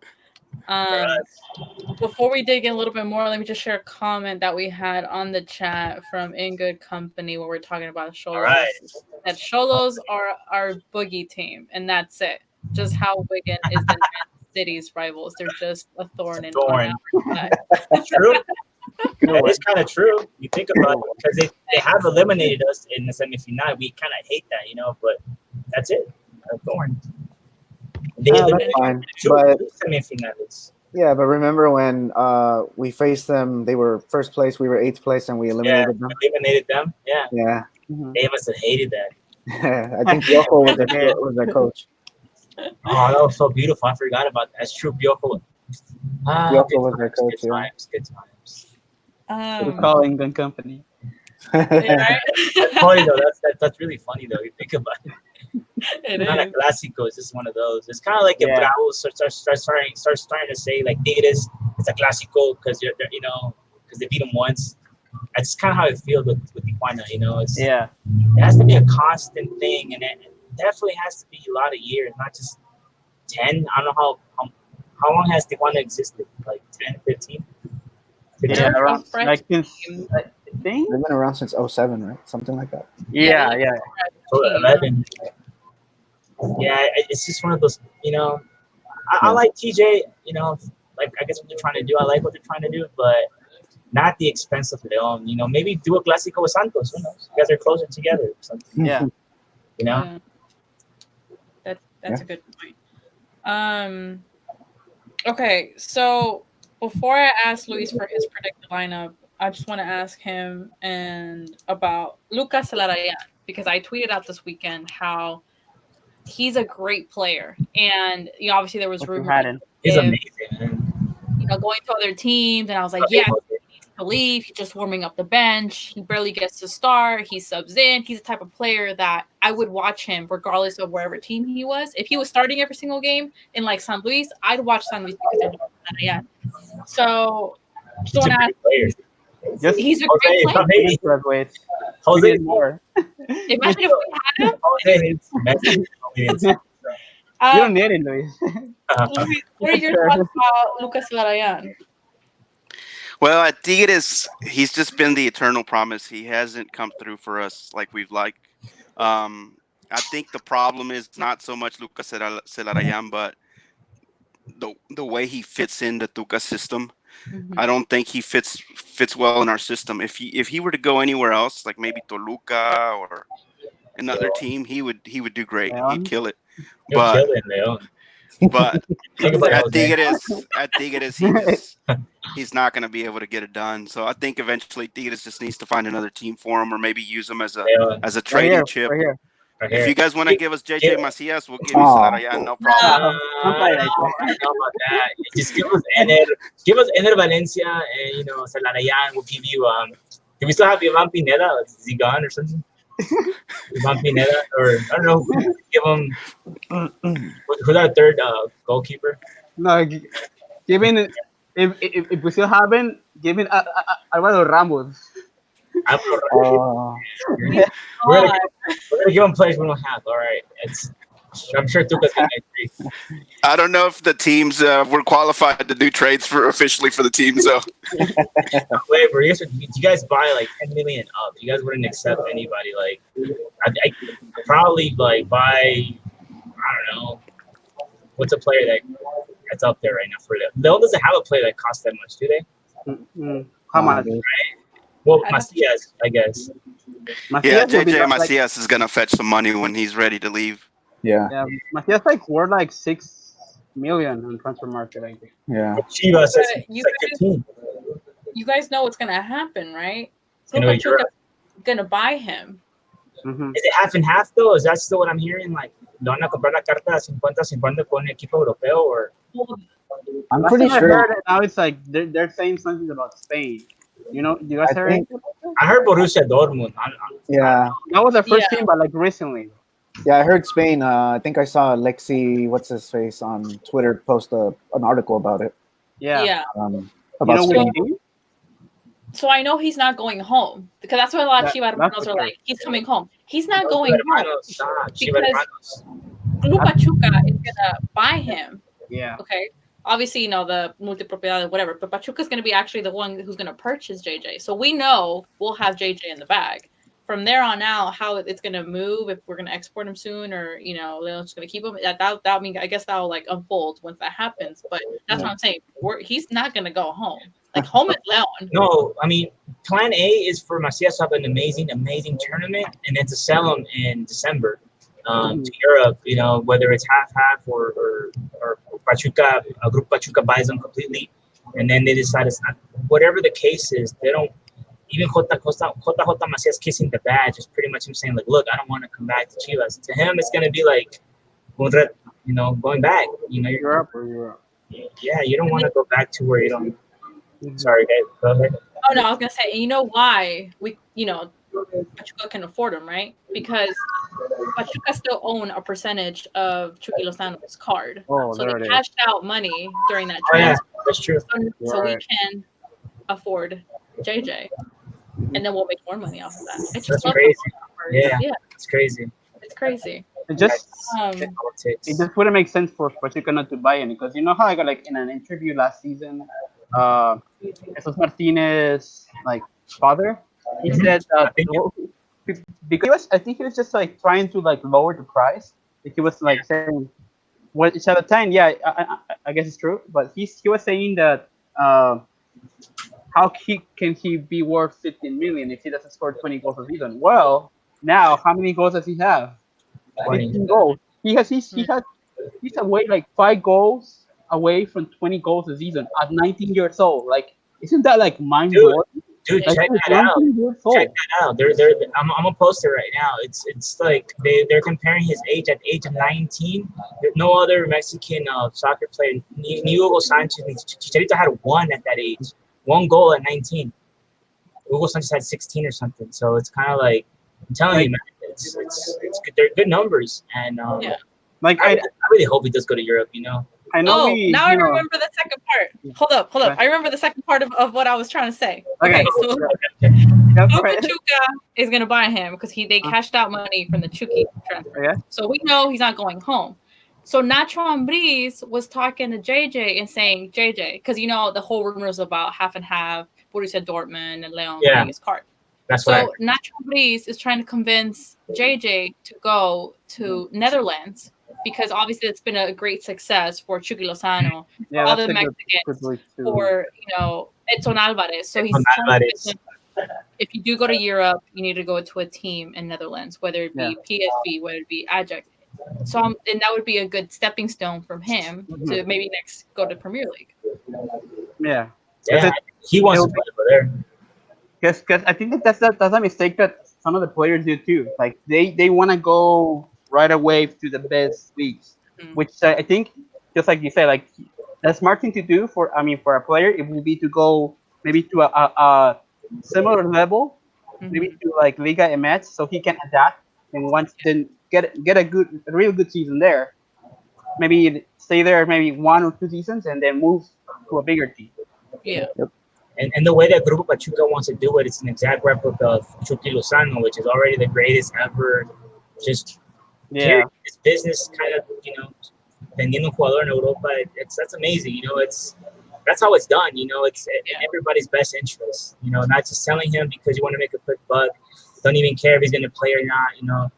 For Um, us. Before we dig in a little bit more, let me just share a comment that we had on the chat from In Good Company where we're talking about All right. Cholos. That Cholos are our boogie team, and that's it. Just how Wigan is the Man City's rivals. They're just a thorn in on Thorn. our side. True. Good That one. is kind of true. You think about it because they have eliminated us in the semifinal. We kind of hate that, but that's it. A thorn. They That's eliminated fine. two But semifinals. yeah, but remember when we faced them? They were first place. We were eighth place, and we Yeah, eliminated them. eliminated them. Yeah, Yeah, Mhm. they must have hated that. I think Piojo was They did. their coach. Oh, that was so beautiful. I forgot about that. That's true. Bioko. Piojo Good was their times. coach. Good Yeah. times. Good times. Good Um, call, England Company. yeah, right? That's funny though. That's really funny though. You think about it. It Not a is. clásico. It's just one of those. It's kind of like if Yeah. Bravo starts trying to say like Tigres, it's a clásico because because they beat them once. That's kind of how it feels with Tijuana. Yeah. It has to be a constant thing, and it definitely has to be a lot of years, not just 10. I don't know how long has Tijuana existed? Like 10, 15? Yeah. 15? They're a Around fresh like since team. I think. They've been around since '07, right? Something like that. Yeah, they're Yeah. like Yeah. a So fresh team. 11. Yeah, it's just one of those. I Yeah. like TJ. Like I guess what they're trying to do. I like what they're trying to do, but not the expense of Leon. Maybe do a Clásico with Santos. Who knows? You guys are closer together or something. Yeah. You know? Yeah, that's Yeah. a good point. Um, okay, so before I ask Luis for his predicted lineup, I just want to ask him and about Lucas Celarayan because I tweeted out this weekend how he's a great player, and obviously there was What you rumors had that in. He's if amazing, man. going to other teams, and I was like, yeah, to leave. He's just warming up the bench. He barely gets to start. He subs in. He's the type of player that I would watch him regardless of wherever team he was. If he was starting every single game in like San Luis, I'd watch San Luis because I know that. Yeah. So just He's a want to ask, great player. Just he's a great player. Jose, graduates. We Jose, need more. Imagine if we had him. Jose hates Messi. He didn't say You don't Um, need it, Luis. Luis, what are your Sure. thoughts about Lucas Larayan? Well, I think it is. He's just been the eternal promise. He hasn't come through for us like we'd like. Um, I think the problem is not so much Lucas Celarayan, but the way he fits in the Tuca system. I don't think he fits well in our system. If he were to go anywhere else, like maybe Toluca or another team, he would do great. He'd Leon. kill it. You're But killing Leon. but Think about at Jose. Tigres, he's not going to be able to get it done. So I think eventually Tigres just needs to find another team for him, or maybe use him as a Leon, as a Right trading here. chip. Right here. right If here. you guys want to give us JJ Give- Macias, we'll give you Aw. Celarayan, no I problem. Don't play like don't know about that. Just give us Ener Valencia, and Salarayan. We'll give you. Do we still have Ivan Pineda? Is he gone or something? Ivan Pineda, or I don't know. Give him. Who's our third goalkeeper? No, given if we still haven't given Alvaro Ramos. I'm gonna, Uh, we're gonna give him players we don't have. All right, it's I'm sure Tuca's gonna agree. I don't know if the teams were qualified to do trades for officially for the teams though. Wait, bro, you guys buy like 10 million up? You guys wouldn't accept anybody like I probably like buy I don't know what's a player that's up there right now for them. Leon doesn't have a player that costs that much, do they? How much? dude. Well, I'd have to Macias, I guess. Yeah, Macias will be JJ like, Macias is gonna fetch some money when he's ready to leave. Yeah, yeah, Macias like worth like 6 million on transfer market, I think. yeah. Chivas says But it's like 15. you guys know what's gonna happen, right? It's gonna be Pachuca's Europe. gonna buy him. Mm-hmm. Is it half and half though? Is that still what I'm hearing? Like, ¿lo van a comprar la carta 50-50 con un equipo europeo or? Well, I'm Last pretty time I sure. heard it, now it's like they're saying something about Spain. You know, you guys I heard think. it? I heard Borussia Dortmund. Yeah, That was the first Yeah. team, but like recently. yeah. I heard Spain. I think I saw Lexi, what's his face, on Twitter post an article about it. Yeah. yeah. Um, You about know which Spain. team? So I know he's not going home because that's what a lot of That- Chivas that's hermanos for are sure. like. He's coming home. He's not going home Chivas because hermanos. Club Pachuca is gonna buy him. Yeah. Okay. Obviously, you know, the multipropiedad, whatever, but Pachuca's going to be actually the one who's going to purchase JJ. So we know we'll have JJ in the bag. From there on out, how it's going to move, if we're going to export him soon or, you know, they're just going to keep him, that mean, I guess that'll like unfold once that happens. But that's what I'm saying. He's not going to go home. Like, home is Leon. No, I mean, plan A is for Macias to have an amazing tournament and then to sell him in December to Europe, you know, whether it's half or Pachuca, a group Pachuca buys them completely. And then they decide it's not, whatever the case is, they don't, even JJ Macias kissing the badge is pretty much him saying, like, look, I don't want to come back to Chivas. To him, it's going to be like, you know, going back. You know, Europe or Europe. yeah, you don't want to go back to where you don't. Sorry, guys. Go ahead. Oh, no, I was going to say, you know why Pachuca can afford him, right? Because Pachuca still own a percentage of Chucky Lozano's card. Oh, So there they it is. cashed out money during that Oh, yeah, transfer. that's true. So we Right. can afford JJ. And then we'll make more money off of that. I just That's love crazy. those numbers. Yeah. It's crazy. It's crazy. It just Politics. it just wouldn't make sense for Pachuca not to buy him because you know how I got like in an interview last season, Jesus Martinez like father, he said that because I think he was just like trying to like lower the price. Like he was like saying, "What it's at a time." Yeah, I guess it's true. But he was saying that how can he be worth 15 million if he doesn't score 20 goals a season? Well, now how many goals does he have? 15 goals. He's away like 5 goals away from 20 goals a season at 19 years old. Like, isn't that like mind blowing? Dude, Like, check he's that out. 19 years old. Check that out. I'm gonna post it right now. It's like they're comparing his age at the age of 19. There's no other Mexican soccer player. Ni Hugo Sanchez, ni Chicharito had one at that age. 1 goal at 19. Hugo Sanchez had 16 or something. So it's kind of like I'm telling you, man, it's good. They're good numbers, and Yeah. Like I really hope he does go to Europe. You know. I know now I remember the second part. Hold up. Okay. I remember the second part of what I was trying to say. Okay. So That's Club right. Pachuca is going to buy him because they cashed out money from the Chucky transfer. Yeah. So we know he's not going home. So Nacho Ambriz was talking to JJ and saying, JJ, because you know the whole rumors about half and half, Borussia Dortmund and Leon getting his card. That's so Nacho Ambriz is trying to convince JJ to go to Netherlands because obviously it's been a great success for Chucky Lozano, for all the Mexicans, for Edson Alvarez. So he's trying to convince him, if you do go to Europe, you need to go to a team in Netherlands, whether it be PSV, whether it be Ajax. So and that would be a good stepping stone from him to maybe next go to Premier League. Yeah. He wants to play over there. Because I think that's a mistake that some of the players do too. Like they want to go right away to the best leagues, which I think, just like you said, like the smart thing to do for a player, it would be to go maybe to a similar level, maybe to like Liga MX, so he can adapt and once then get a real good season there. Maybe stay there maybe 1 or 2 seasons and then move to a bigger team. Yeah. Yep. And the way that Grupo Pachuca wants to do it's an exact replica of Chucky Lozano, which is already the greatest ever. Just Here, Yeah. this business kind of, vendiendo un jugador en Europa, that's amazing. That's how it's done. It's in everybody's best interest. Not just selling him because you want to make a quick buck. Don't even care if he's going to play or not.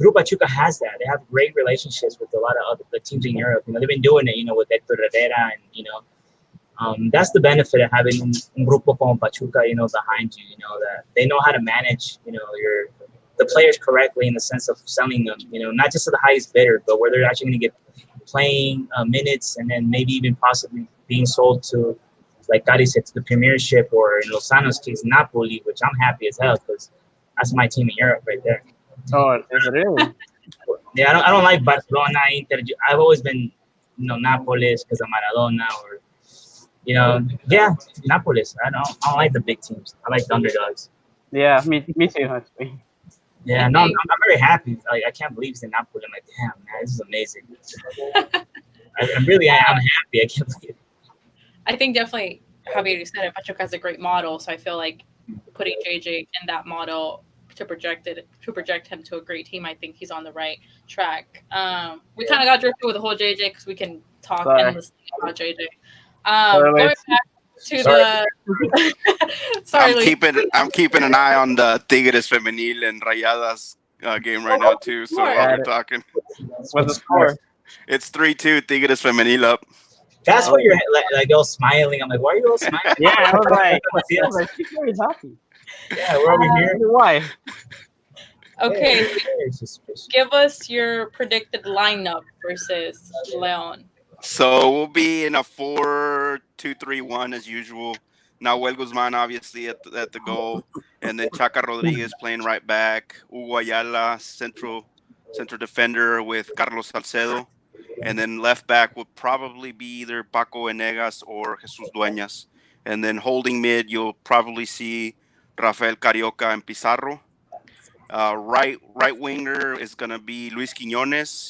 Grupo Pachuca has that. They have great relationships with a lot of other the teams in Europe. They've been doing it. With Hector Rivera, and that's the benefit of having un grupo como Pachuca. Behind you. That they know how to manage. Your the players correctly in the sense of selling them. Not just to the highest bidder, but where they're actually going to get playing minutes, and then maybe even possibly being sold to, like Gary said, to the Premiership, or in Lozano's case, Napoli, which I'm happy as hell because that's my team in Europe right there. Oh, is it really? Yeah, I don't like Barcelona, Inter. I've always been, Napolis because of Maradona, or yeah, Napolis. I don't like the big teams. I like the underdogs. Yeah, me too, actually. Yeah, I no, I'm, think I'm very happy. I can't believe he's in Napoli. I'm like, damn, man, this is amazing. I'm happy. I can't believe it. I think definitely Javier, you said it, Pachuca has a great model, so I feel like putting JJ in that model to project him to a great team, I think he's on the right track. We kind of got drifted with the whole JJ because we can talk Sorry. endlessly about JJ. Sorry, Going Liz. back to Sorry. the sorry, I'm Lee. keeping an eye on the Tigres Femenil and Rayadas game right now too. So Sure. while we're Got it. talking, What's the score? it's 3-2 Tigres Femenil up. That's Oh, why you're like all smiling. I'm like, why are you all smiling? yeah, I was like, Yes. she's very happy. Yeah, we're over here. Why? Okay, Lee, Very suspicious. give us your predicted lineup versus Leon. So we'll be in a 4-2-3-1 as usual. Nahuel Guzman obviously at the goal, and then Chaca Rodriguez playing right back. Hugo Ayala central defender with Carlos Salcedo, and then left back will probably be either Paco Venegas or Jesus Dueñas, and then holding mid you'll probably see Rafael Carioca and Pizarro. Right winger is gonna be Luis Quiñones,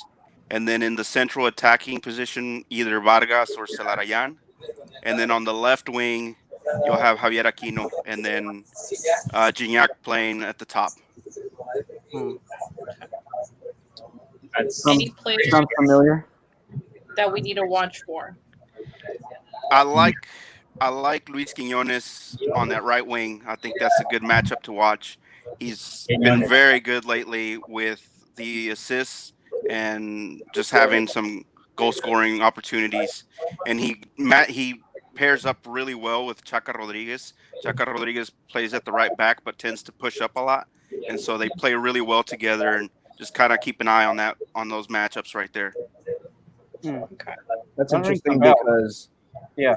and then in the central attacking position either Vargas or Celarayan, and then on the left wing you'll have Javier Aquino, and then Gignac playing at the top. Hmm. That's Any Sounds players sounds familiar. that we need to watch for? I like I like Luis Quiñones on that right wing. I think that's a good matchup to watch. He's been Quiñones. very good lately with the assists and just having some goal scoring opportunities. And he pairs up really well with Chaca Rodriguez. Chaca Rodriguez plays at the right back but tends to push up a lot, and so they play really well together. And just kind of keep an eye on those matchups right there. Hmm. Okay. That's That rings a interesting bell. because Yeah.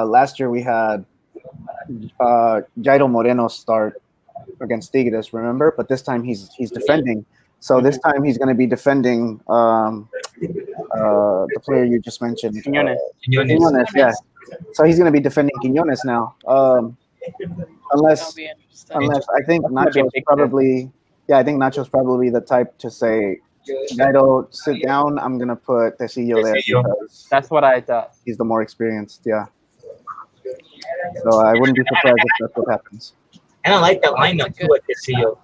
last year we had Jairo Moreno start against Tigres, remember? But this time he's defending. So this time he's going to be defending the player you just mentioned, Quiñones. Quiñones. Quinones. Yeah. So he's going to be defending Quinones now. That'll Unless be interesting. I think That's gonna be a Nacho's big probably I think Nacho's probably the type to say, Jairo, sit down. I'm gonna put Tecillo there Tecillo. because That's what I thought. he's the more experienced. Yeah. So I wouldn't be surprised if that's what happens. And I like that That's a lineup good- too at Castillo,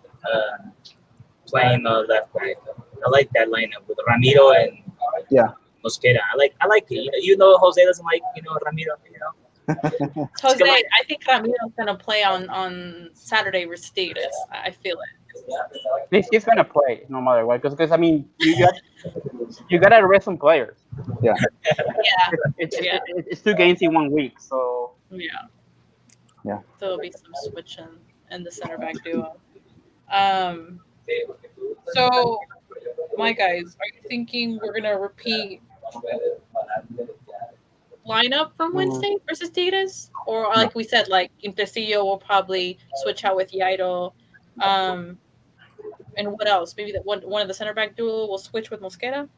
playing left back. I like that lineup with Ramiro and Yeah. Mosquera. I like it. Jose doesn't like Ramiro. Jose, good line. I think Ramiro's gonna play on Saturday with Tigres. I feel it. He's gonna play no matter what, because I mean you gotta rest some players. Yeah. Yeah, Yeah. It's 2 games in 1 week, so yeah. Yeah. There'll be some switching in the center back duo. Um. So, my guys, are you thinking we're gonna repeat lineup from Wednesday versus Tigres, or like we said, like Intercillo will probably switch out with Yairo, and what else? Maybe that one of the center back duo will switch with Mosquera.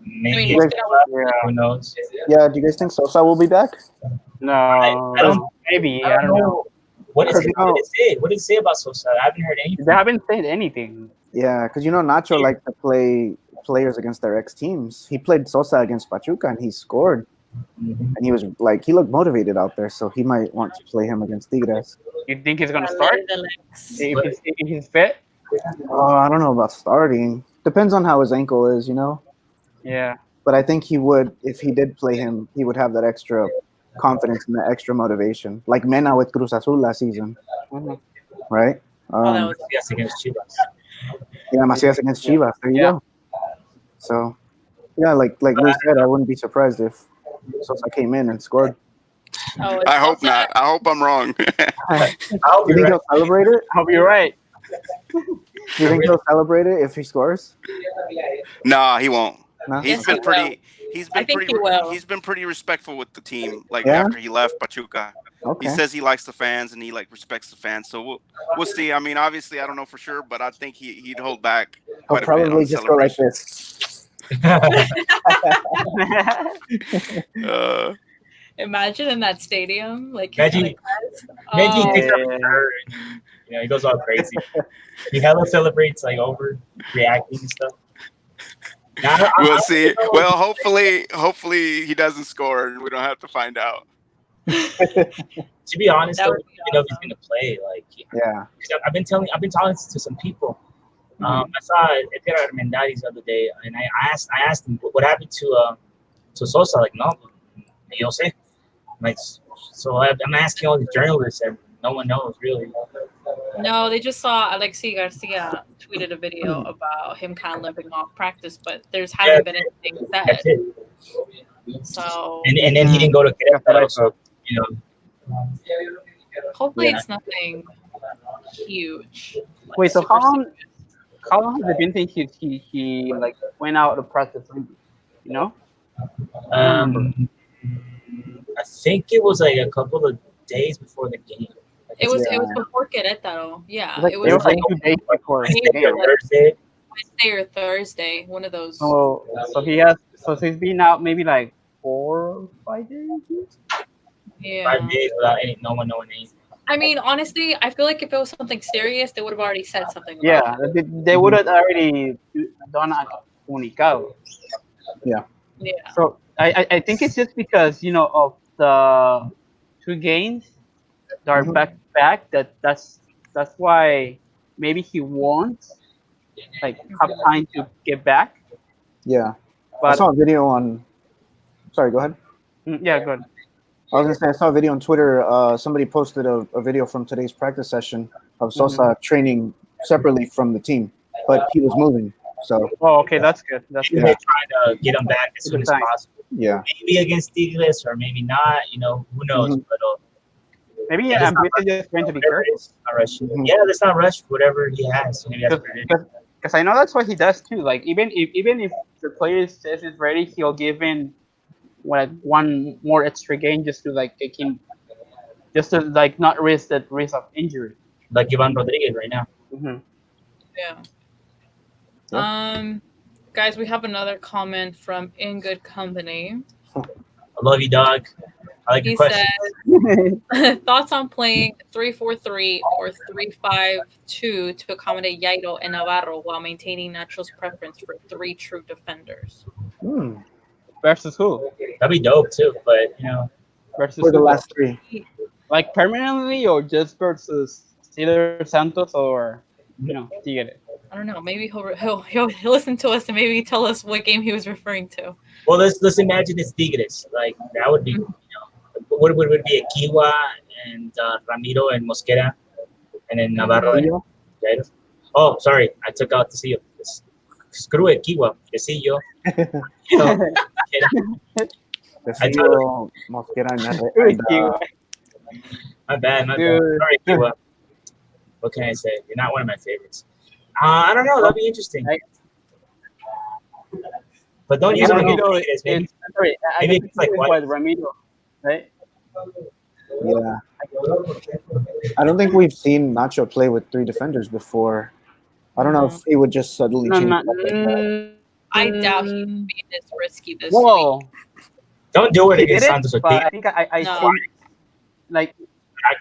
Maybe You guys- who knows? Yeah. Do you guys think Sosa will be back? no, I don't- maybe I don't know. What Because, did it say? What did it say about Sosa? I haven't heard anything. They haven't said anything. Yeah, because Nacho likes to play players against their ex teams. He played Sosa against Pachuca and he scored, Mhm. and he was like he looked motivated out there, so he might want to play him against Tigres. You think he's gonna start The legs. if he's fit? I don't know about starting. Depends on how his ankle is, you know. Yeah. But I think he would, if he did play him, he would have that extra confidence and that extra motivation, like Mena with Cruz Azul last season, Mhm. right? Oh, that was Yes, against Chivas. Yeah, Macias against Chivas. There you Yeah. go. So yeah, like Luis said, I wouldn't be surprised if Sosa came in and scored. oh, I it's hope Sosa. not. I hope I'm wrong. I'll Do you be think right. he'll celebrate it? I hope you're right. Do you think he'll celebrate it if he scores? Nah, he won't. No. He's Yes, he been will. pretty. He's I been think pretty. he will. He's been pretty respectful with the team. Like Yeah. after he left Pachuca, he Okay. says he likes the fans and he like respects the fans. So we'll see. I mean, obviously, I don't know for sure, but I think he'd hold back He'll quite a bit on probably the just go like celebration. this. Uh, Imagine in that stadium, like he's Imagine, gonna guess. imagine he Oh, takes out his shirt and he goes all crazy. He hella celebrates like over reacting and stuff. Now, we'll I see. don't know. Well, hopefully he doesn't score and we don't have to find out. To be honest, that though, would be if he's awesome. gonna play. Like, Yeah. 'cause I've been talking to some people. I saw Edgar Armendariz the other day, and I asked him what happened to Sosa. Like, no, yo sé. Like, so I'm asking all the journalists, and no one knows really. No, they just saw Alexi Garcia tweeted a video about him kind of limping off practice, but there's Yeah, hasn't been anything that's said. it. So And then he didn't go to That's what I Queretaro, so thought. hopefully Yeah. it's nothing huge. Like Wait, so super how long has it been since he like went out of practice? You know? I don't remember. I think it was like a couple of days before the game. Like It was Yeah. before Querétaro. Yeah, Like it It was was like Thursday? 2 days before the Wednesday game. or Thursday. Wednesday or Thursday, one of those. So he's been out maybe like 4 or 5 days. 5 days Yeah. without no one knowing anything. I mean, honestly, I feel like if it was something serious, they would have already said something about Yeah, it. they would have already done a comunicado. Yeah. So I think it's just because of the 2 games that are Mhm. back to back. That's why maybe he won't like have time to get back. Yeah. I But saw a video on. Sorry, go ahead. yeah, good. I was gonna say I saw a video on Twitter. Somebody posted a video from today's practice session of Sosa training separately from the team, but he was moving. So Oh, okay, that's good. That's Maybe good. they're trying to get him back as soon as Good sign. possible. yeah. Maybe against Tigres or maybe not. Who knows? Mhm. But Maybe yeah, let's not Ambrose is just going to be whatever it careful. is, not rush. Mhm. Yeah, let's not rush whatever he has. Maybe that's what it is. Because I know that's what he does too. Like even if the player says he's ready, he'll give in like one more extra game just to like take him, just to like not risk that risk of injury. Like Ivan Rodriguez right now. Hmm. Yeah. Yeah. Guys, we have another comment from In Good Company. I love you, dog. I like your He question. says, thoughts on playing 3-4-3 or 3-5-2 to accommodate Jairo and Navarro while maintaining Nacho's preference for 3 true defenders. Hmm. Versus who? That'd be dope too. But Versus For the who? last three. Like permanently or just versus either Santos or Tigres? I don't know. Maybe he'll listen to us and maybe tell us what game he was referring to. well, let's imagine it's Tigres. Like that would be. What would it be? A Kiwa and Ramiro and Mosquera, and then Navarro and Castillo? Jairo. Oh, sorry, I took out Tecillo. Screw it, Kiwa, Tecillo. Castillo, Mosquera, and My bad. Dude. Sorry, Kiwa. What can I say? You're not one of my favorites. I don't know. That'd be interesting. But don't use him against Ramiro Tigres. Maybe sorry, I maybe think it's like it's what? what Ramiro, right? Yeah. I don't think we've seen Nacho play with 3 defenders before. I don't know if he would just suddenly No, change no, it up like that. I doubt he'd be this risky this Whoa. week. Don't do it He against did it, Santos or but Tigres. I think I No. think like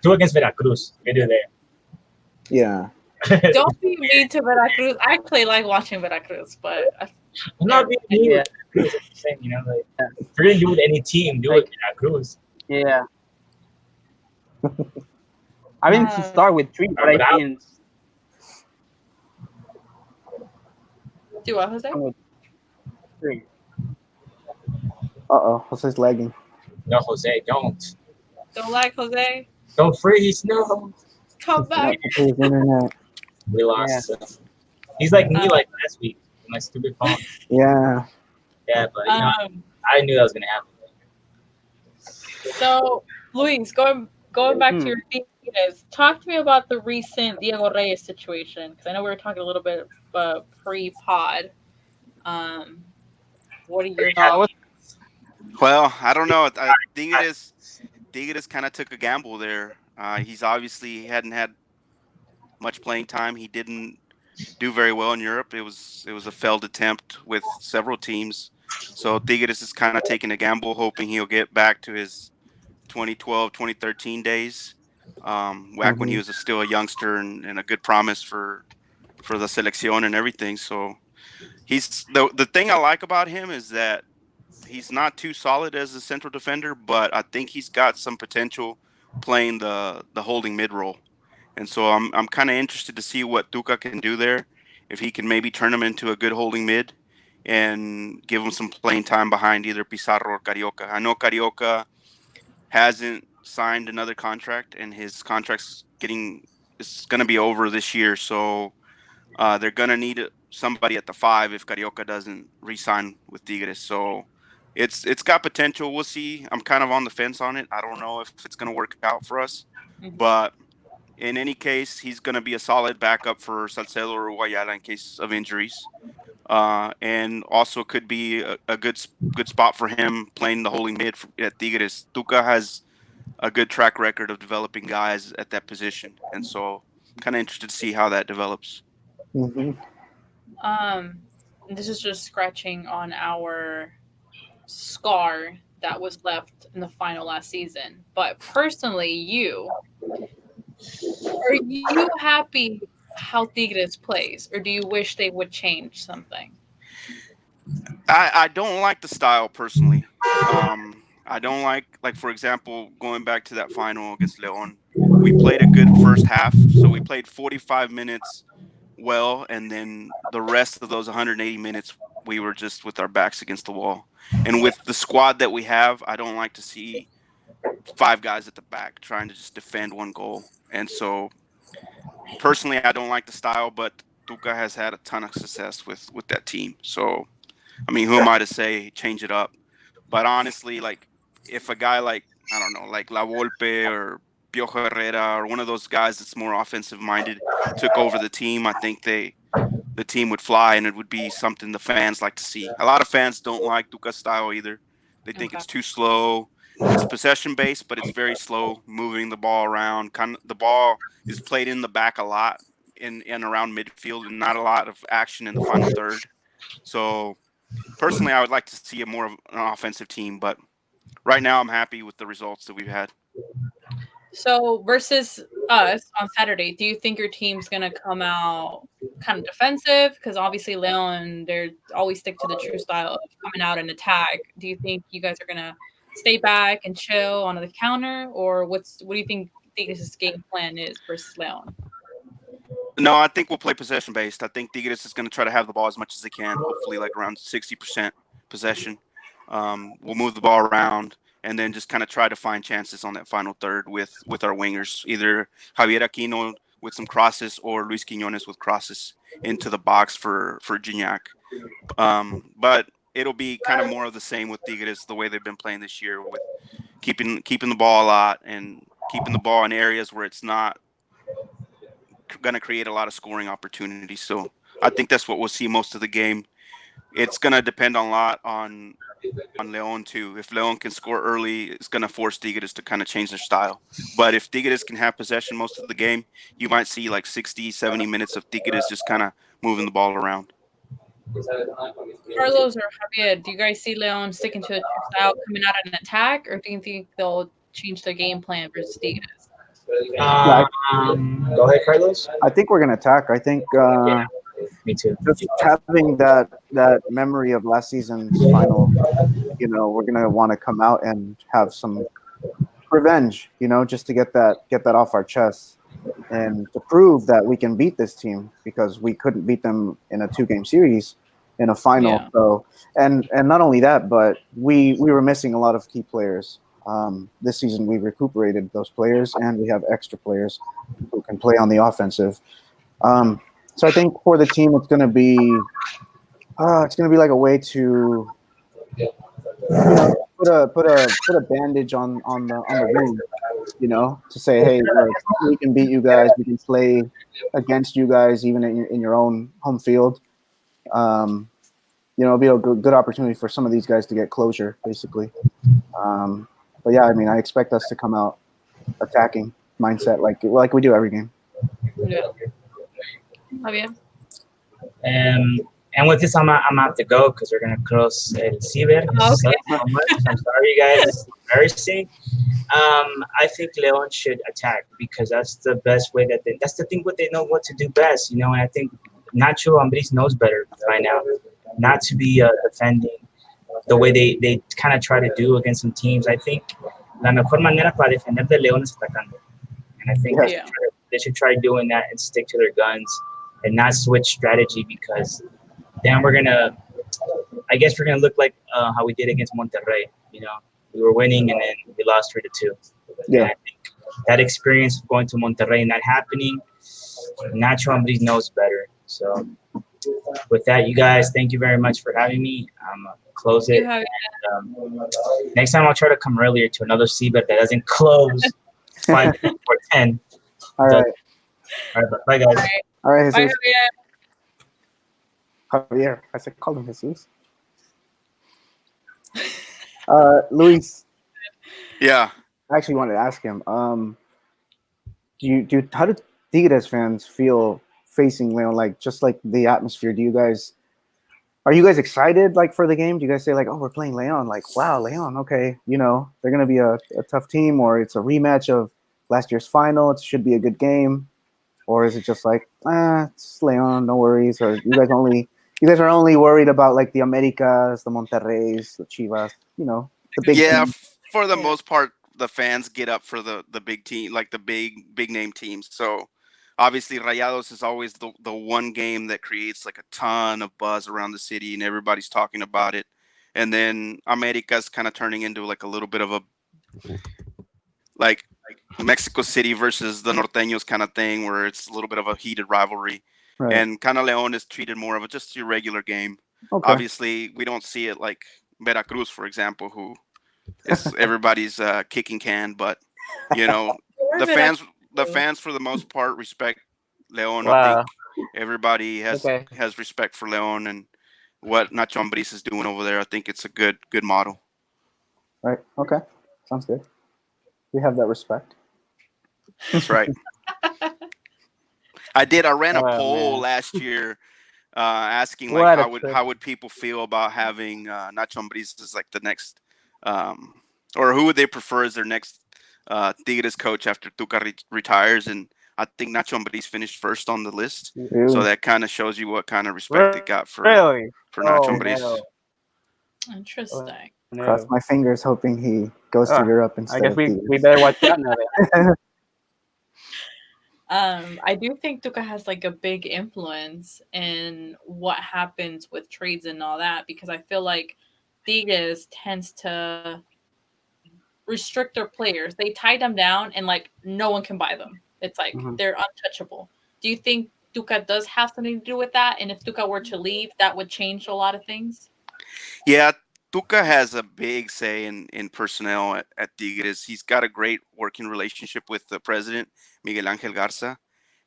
Do it against Veracruz. You do Yeah. that. Don't be mean to Veracruz. I actually like watching Veracruz, but I'm not being mean yeah, with Veracruz. I'm just saying, like, if you're gonna do it with any team, do it with Veracruz. yeah. I mean to start with 3, but I think Do what, Jose? I'm with three. Jose's lagging. No, Jose, don't. Don't like Jose? Don't freeze. No. Come He forgot back. to pay his internet. We Yeah. lost. He's like me, Uh, like last week, with my stupid phone. Yeah. Yeah, but um, I knew that was gonna happen. so Luis, going back to Hmm. your Tigres, talk to me about the recent Diego Reyes situation because I know we were talking a little bit pre-pod. Um, what are your I was thoughts? Well, I don't know. I think Tigres kind of took a gamble there. He's obviously he hadn't had much playing time. He didn't do very well in Europe. It was a failed attempt with several teams. So Tigres is kind of taking a gamble, hoping he'll get back to his 2012, 2013 days, back when he Hmm. was still a youngster and a good promise for the selección and everything. So he's the thing I like about him is that he's not too solid as a central defender, but I think he's got some potential playing the holding mid role. And so I'm kind of interested to see what Tuca can do there. If he can maybe turn him into a good holding mid and give him some playing time behind either Pizarro or Carioca. I know Carioca hasn't signed another contract, and his contract's getting it's going to be over this year. So they're going to need somebody at the five if Carioca doesn't re-sign with Tigres. So it's got potential. We'll see. I'm kind of on the fence on it. I don't know if it's going to work out for us, Mhm. but in any case, he's going to be a solid backup for Salcedo or Guayala in case of injuries. And also could be a good spot for him playing the holding mid at Tigres. Tuca has a good track record of developing guys at that position, and so kind of interested to see how that develops. Hmm. Um, this is just scratching on our scar that was left in the final last season. But personally, are you happy how Tigres plays, or do you wish they would change something? I don't like the style personally. I don't like for example going back to that final against Leon. We played a good first half, so we played 45 minutes well, and then the rest of those 180 minutes we were just with our backs against the wall. And with the squad that we have, I don't like to see five guys at the back trying to just defend one goal. And so personally, I don't like the style, but Tuca has had a ton of success with that team. So I mean, who am I to say change it up? But honestly, like if a guy like I don't know, like La Volpe or Piojo Herrera or one of those guys that's more offensive minded took over the team, I think the team would fly and it would be something the fans like to see. A lot of fans don't like Duca's style either. They think Okay. it's too slow. It's possession based, but it's very slow, moving the ball around. Kind of the ball is played in the back a lot in and around midfield, and not a lot of action in the final third. So personally, I would like to see a more of an offensive team, but right now I'm happy with the results that we've had. So versus us on Saturday, do you think your team's gonna come out kind of defensive? Because obviously Leon, they're always stick to the true style of coming out and attack. Do you think you guys are gonna stay back and chill on the counter, or what do you think this game plan is versus Leon? No, I think we'll play possession based. I think Tigres is going to try to have the ball as much as they can. Hopefully, like around 60% possession. We'll move the ball around and then just kind of try to find chances on that final third with our wingers, either Javier Aquino with some crosses or Luis Quinones with crosses into the box for Gignac. But it'll be kind of more of the same with Tigres the way they've been playing this year with keeping the ball a lot and keeping the ball in areas where it's not going to create a lot of scoring opportunities. So I think that's what we'll see most of the game. It's going to depend a lot on Leon too. If Leon can score early, it's going to force Tigres to kind of change their style. But if Tigres can have possession most of the game, you might see like 60, 70 minutes of Tigres just kind of moving the ball around. Carlos or Javier, do you guys see Leon sticking to the true style, coming out an attack, or do you think they'll change their game plan versus Tigres? Yeah, Go ahead, Carlos. I think we're gonna attack. I think Yeah, me too. just having that memory of last season's final, we're gonna want to come out and have some revenge, just to get that off our chests and to prove that we can beat this team because we couldn't beat them in a 2-game series. in a final. Yeah. So and not only that, but we were missing a lot of key players. This season we recuperated those players, and we have extra players who can play on the offensive. Um, so I think for the team, it's gonna be like a way to put a bandage on the wound, to say, hey, look, we can beat you guys, we can play against you guys even in your own home field. Um, it'll be a good opportunity for some of these guys to get closure, basically. But yeah, I mean, I expect us to come out attacking mindset like we do every game. Yeah. Javier? Um, and with this, I'm out to go because we're gonna close El Ciber. Oh, Sucks okay. so much. I'm sorry, you guys. It's embarrassing. I think Leon should attack because that's the best way that's the thing what they know what to do best, And I think Nacho Ambriz knows better by now, not to be defending the way they kind of try to do against some teams. I think la mejor manera para defender de León es atacando, and I think Yeah. they should try doing that and stick to their guns and not switch strategy because then I guess we're gonna look like how we did against Monterrey. We were winning and then we lost 3-2. And Yeah. I think that experience of going to Monterrey and that happening, Nacho Ambriz knows better. So with that, you guys, thank you very much for having me. I'm gonna close You it. have Next time I'll try to come earlier to another CBET that doesn't close 5 or 10. All right. All right, bye guys. All right, Bye, Jesus. Javier. Javier. I said call him Jesus. Luis, Yeah. I actually wanted to ask him. How do Tigres fans feel facing Leon? Like, just like the atmosphere. Are you guys excited like for the game? Do you guys say like, oh, we're playing Leon? Like, wow, Leon. Okay, they're gonna be a tough team, or it's a rematch of last year's final. It should be a good game, or is it just like, it's Leon, no worries? Or you guys are only worried about like the Americas, the Monterreys, the Chivas, the big Yeah, teams. for the Yeah. most part, the fans get up for the big team, like the big name teams. So obviously, Rayados is always the one game that creates like a ton of buzz around the city, and everybody's talking about it. And then America's kind of turning into like a little bit of a like Mexico City versus the Norteños kind of thing, where it's a little bit of a heated rivalry. Right. And kind of León is treated more of just your regular game. Okay. Obviously, we don't see it like Veracruz, for example, who is everybody's kicking can, but you know the fans the fans for the most part respect León. I think Wow. everybody Okay. has respect for León and what Nacho Ambriz is doing over there. I think it's a good model. Right. Okay. Sounds good. We have that respect. That's right. I ran a Oh poll man. last year asking like What a trip. how would people feel about having Nacho Ambriz as like the next or who would they prefer as their next Tigres coach after Tuca retires, and I think Nacho Ambriz finished first on the list, so Ew. that kind of shows you what kind of respect they got Really? for Nacho Oh Ambriz. no. Oh, Interesting. Cross no. my fingers, hoping he goes to Ah, Europe I instead guess of we Tigres. better watch out now then. I do think Tuca has like a big influence in what happens with trades and all that because I feel like Tigres tends to restrict their players. They tie them down and like no one can buy them. It's like Mhm. they're untouchable. Do you think Tuca does have something to do with that? And if Tuca were to leave, that would change a lot of things? Yeah, Tuca has a big say in personnel at Tigres. He's got a great working relationship with the president, Miguel Angel Garza.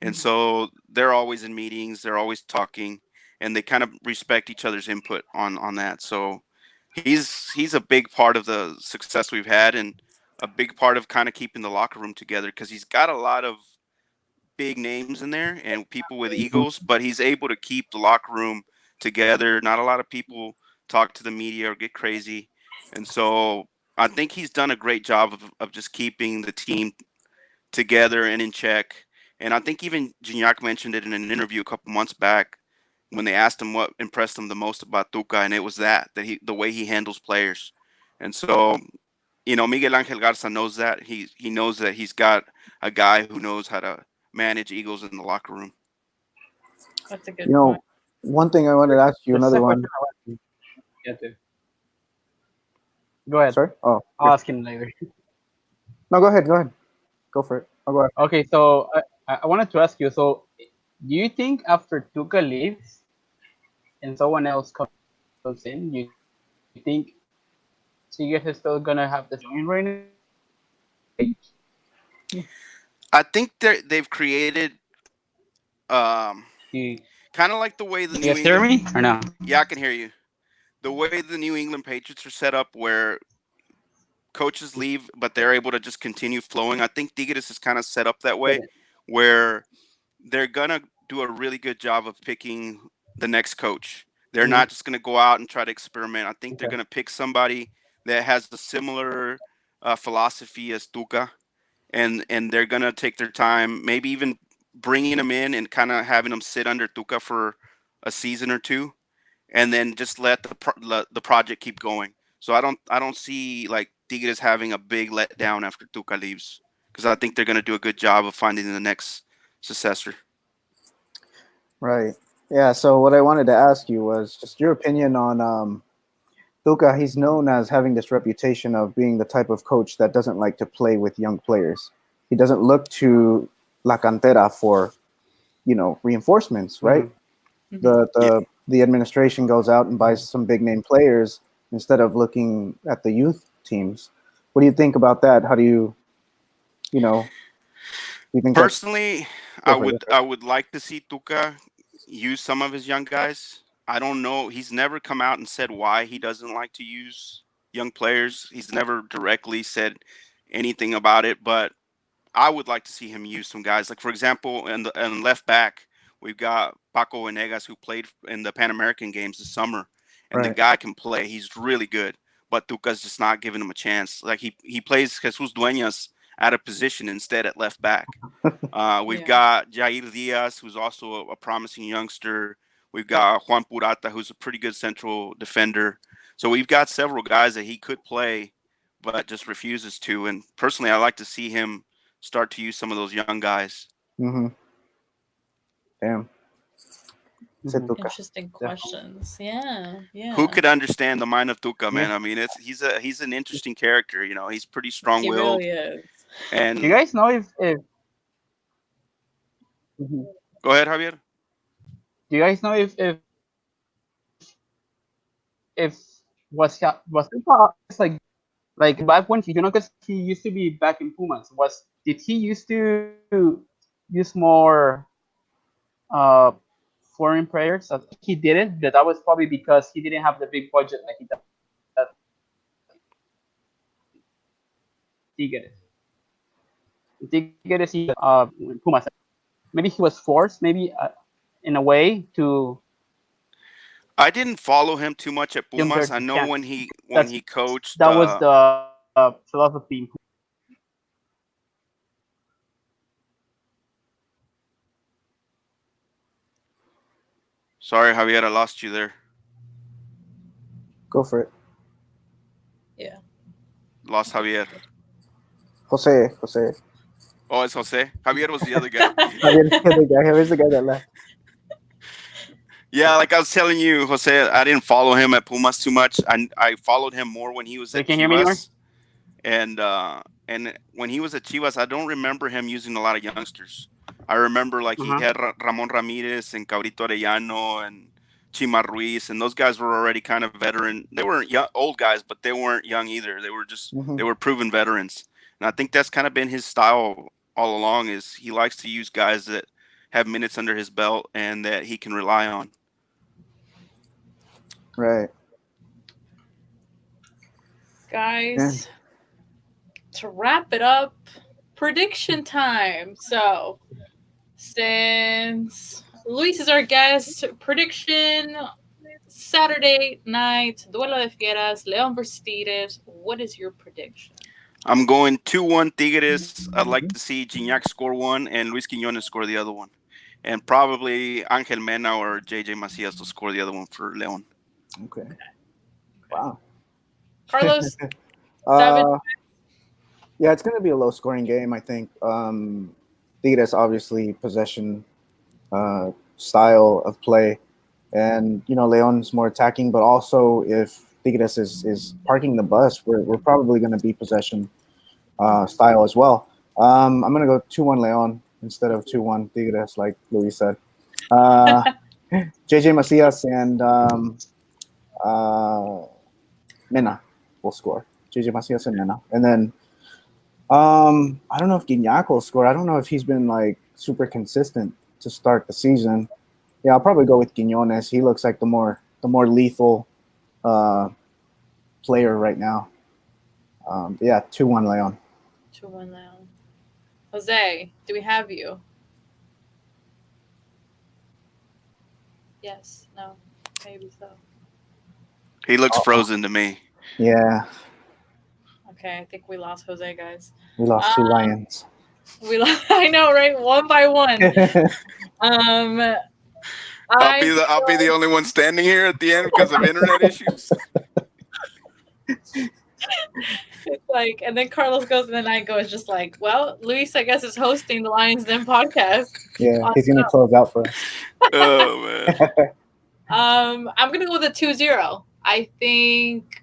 And Mhm. so they're always in meetings, they're always talking, and they kind of respect each other's input on that. So he's a big part of the success we've had and a big part of kind of keeping the locker room together because he's got a lot of big names in there and people with egos, but he's able to keep the locker room together. Not a lot of people talk to the media or get crazy. And so I think he's done a great job of just keeping the team together and in check. And I think even Gignac mentioned it in an interview a couple months back when they asked him what impressed him the most about Tuca, and it was that the way he handles players. And so, Miguel Angel Garza knows that. He knows that he's got a guy who knows how to manage egos in the locker room. That's a You good know, point. one thing I wanted to ask you, There's another a question one. I want to get to. Go ahead. Sorry. Oh, I'll ask him later. no. Go ahead. Go ahead. Go for it. I'll go ahead. Okay, so I wanted to ask you. So, do you think after Tuca leaves and someone else comes in, you think Tigres is still gonna have the same right now, or do you think they're gonna change? I think they've created um, You kind of like the way the you New guys hear England. me or no? Yeah, I can hear you. The way the New England Patriots are set up, where coaches leave, but they're able to just continue flowing. I think Tigres is kind of set up that way, where they're gonna do a really good job of picking the next coach. They're Mhm. not just gonna go out and try to experiment. I think they're Okay. gonna pick somebody that has a similar philosophy as Tuca, and they're gonna take their time, maybe even bringing them in and kind of having them sit under Tuca for a season or two, and then just let the project keep going. So I don't see like Tigres having a big letdown after Tuca leaves, because I think they're gonna do a good job of finding the next successor. Right. Yeah. So what I wanted to ask you was just your opinion on Tuca. He's known as having this reputation of being the type of coach that doesn't like to play with young players. He doesn't look to La Cantera for reinforcements. Right. Mhm. Mhm. Yeah. The administration goes out and buys some big name players instead of looking at the youth teams. What do you think about that? How do you know do you think that's Personally, go I for it? Go would for it. I would like to see Tuca use some of his young guys. I don't know. He's never come out and said why he doesn't like to use young players. He's never directly said anything about it, but I would like to see him use some guys. Like for example, in left back, we've got Paco Venegas who played in the Pan American games this summer, and the Right. guy can play. He's really good, but Tuca's just not giving him a chance. Like he plays Jesus Dueñas out of position instead at left back. We've Yeah. got Jair Diaz, who's also a promising youngster. We've got Juan Purata, who's a pretty good central defender. So we've got several guys that he could play, but just refuses to. And personally, I like to see him start to use some of those young guys. Mm-hmm. Damn. Said Mhm. Tuca. Interesting Yeah. questions. Yeah. Who Yeah. could understand the mind of Tuca, Yeah. man? I mean, he's an interesting character. You know, he's pretty He strong-willed. really is. Do you And guys know if mhm. go ahead, Javier. Do you guys know if was Tuca like back when because he used to be back in Pumas, was did he used to use more uh foreign players? I think he didn't, but that was probably because he didn't have the big budget like he does Tigres. Tigres he Pumas. Maybe he was forced, maybe in a way to I didn't follow him too much at give him Pumas. their I know chance. when he coached. That was the philosophy. Sorry, Javier, I lost you there. Go for it. Yeah. Lost Javier. Jose. Jose. Oh, it's Jose. Javier was the other guy. Javier's the other guy. Javier's the guy that left. Yeah, like I was telling you, Jose, I didn't follow him at Pumas too much. I followed him more when he was So you at can hear me anymore? Chivas, and when he was at Chivas, I don't remember him using a lot of youngsters. I remember like he Uh-huh. had Ramon Ramirez and Cabrito Arellano and Chima Ruiz, and those guys were already kind of veteran. They weren't young, old guys, but they weren't young either. Mm-hmm. They were proven veterans, and I think that's kind of been his style all along. Is he likes to use guys that have minutes under his belt and that he can rely on. Right. Yeah. Guys, to wrap it up, prediction time. So, since Luis is our guest, prediction Saturday night, Duelo de Fieras, León versus Tigres. What is your prediction? I'm going 2-1 Tigres. I'd like to see Gignac score one and Luis Quiñones score the other one. And probably Angel Mena or JJ Macias to score the other one for Leon. Okay. Wow. Carlos, 7. Uh, yeah, it's going to be a low scoring game, I think. Tigres obviously possession style of play, and Leon's more attacking. But also, if Tigres is parking the bus, we're probably going to be possession style as well. I'm going to go 2-1 Leon instead of 2-1 Tigres, like Luis said. Uh, JJ Macias and uh, Mena will score. JJ Macias and Mena, and then I don't know if Guignac will score. I don't know if he's been like super consistent to start the season. Yeah, I'll probably go with Quinones. He looks like the more lethal uh, player right now. Yeah, 2-1 Leon. 2-1 now. Jose, do we have you? Yes. No. Maybe so. He looks Uh-oh. frozen to me. Yeah, Okay, I think we lost Jose, guys. we lost two Lions. I know, right? One by one. Um, I I'll be the only one standing here at the end because of internet issues. it's like, and then Carlos goes, and then I go. It's just like, well, Luis, I guess, is hosting the Lions Den podcast. Yeah, On he's gonna close out for us. Oh man. I'm gonna go with a 2-0. I think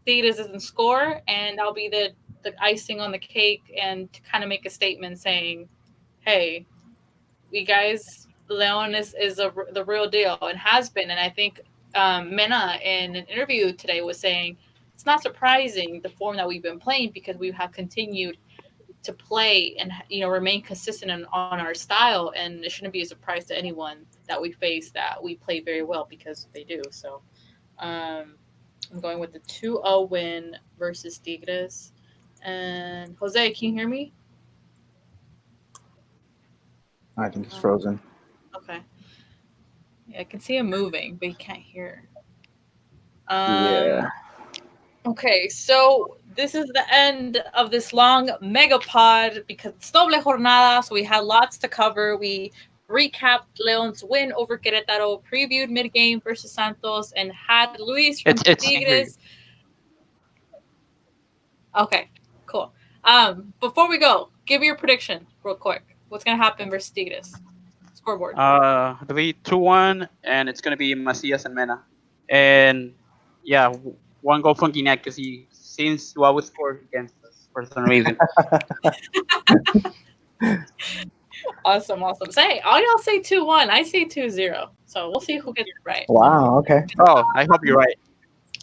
Tigres doesn't score, and I'll be the icing on the cake, and to kind of make a statement saying, "Hey, we guys, Leon is the real deal and has been." And I think Mena in an interview today was saying it's not surprising the form that we've been playing because we have continued to play and remain consistent on our style, and it shouldn't be a surprise to anyone that we face that we play very well because they do. So um, I'm going with the 2-0 win versus Tigres. And Jose, can you hear me? I think he's frozen. Okay. Yeah, I can see him moving, but he can't hear. Yeah. Okay, so this is the end of this long mega pod because it's doble jornada, so we had lots to cover. We recapped Leon's win over Queretaro, previewed mid-game versus Santos, and had Luis from It's Tigres. Okay, cool. Before we go, give me your prediction real quick. What's gonna happen versus Tigres? Scoreboard. it'll be 2-1, and it's gonna be Macias and Mena, and yeah, one goal from Guinea because he seems to always score against us for some reason. Awesome. Say all y'all say 2-1. I say 2-0. So we'll see who gets it right. Wow. Okay. Oh, I hope you're right.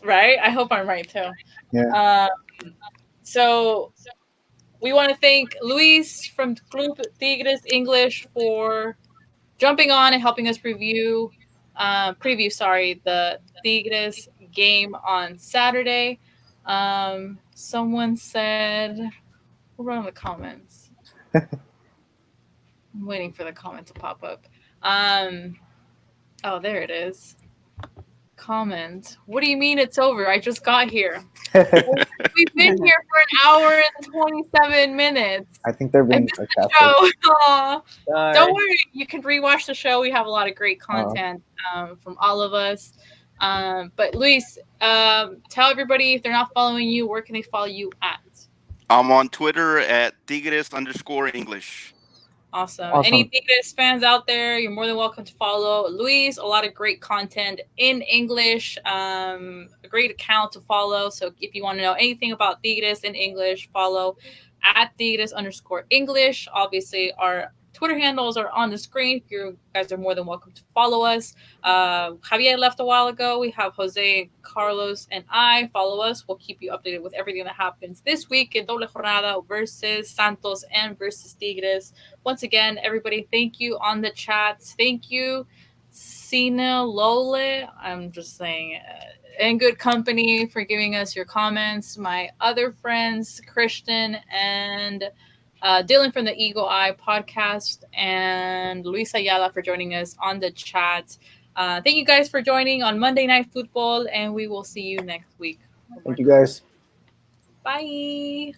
Right? I hope I'm right too. Yeah. So we want to thank Luis from Group Tigres English for jumping on and helping us preview the Tigres game on Saturday. Someone said, who wrote in the comments? I'm waiting for the comment to pop up. Oh, there it is. Comment. What do you mean it's over? I just got here. We've been here for an hour and 27 minutes. I think they're I being missed the sarcastic. show. Aw. Sorry. Don't worry. You can rewatch the show. We have a lot of great content from all of us. But Luis, tell everybody if they're not following you, where can they follow you at? I'm on Twitter at Tigres_English. Awesome. Awesome. Any Tigres fans out there, you're more than welcome to follow Luis. A lot of great content in English. A great account to follow. So if you want to know anything about Tigres in English, follow at Tigres_English. Obviously, our Twitter handles are on the screen. You guys are more than welcome to follow us. Javier left a while ago. We have Jose, Carlos, and I. Follow us. We'll keep you updated with everything that happens this week in Doble Jornada versus Santos and versus Tigres. Once again, everybody, thank you on the chats. Thank you, Sina Lole. I'm just saying, in good company for giving us your comments. My other friends, Christian and Dylan from the Eagle Eye podcast, and Luis Ayala for joining us on the chat. Thank you guys for joining on Monday Night Football, and we will see you next week. Thank you guys. Bye.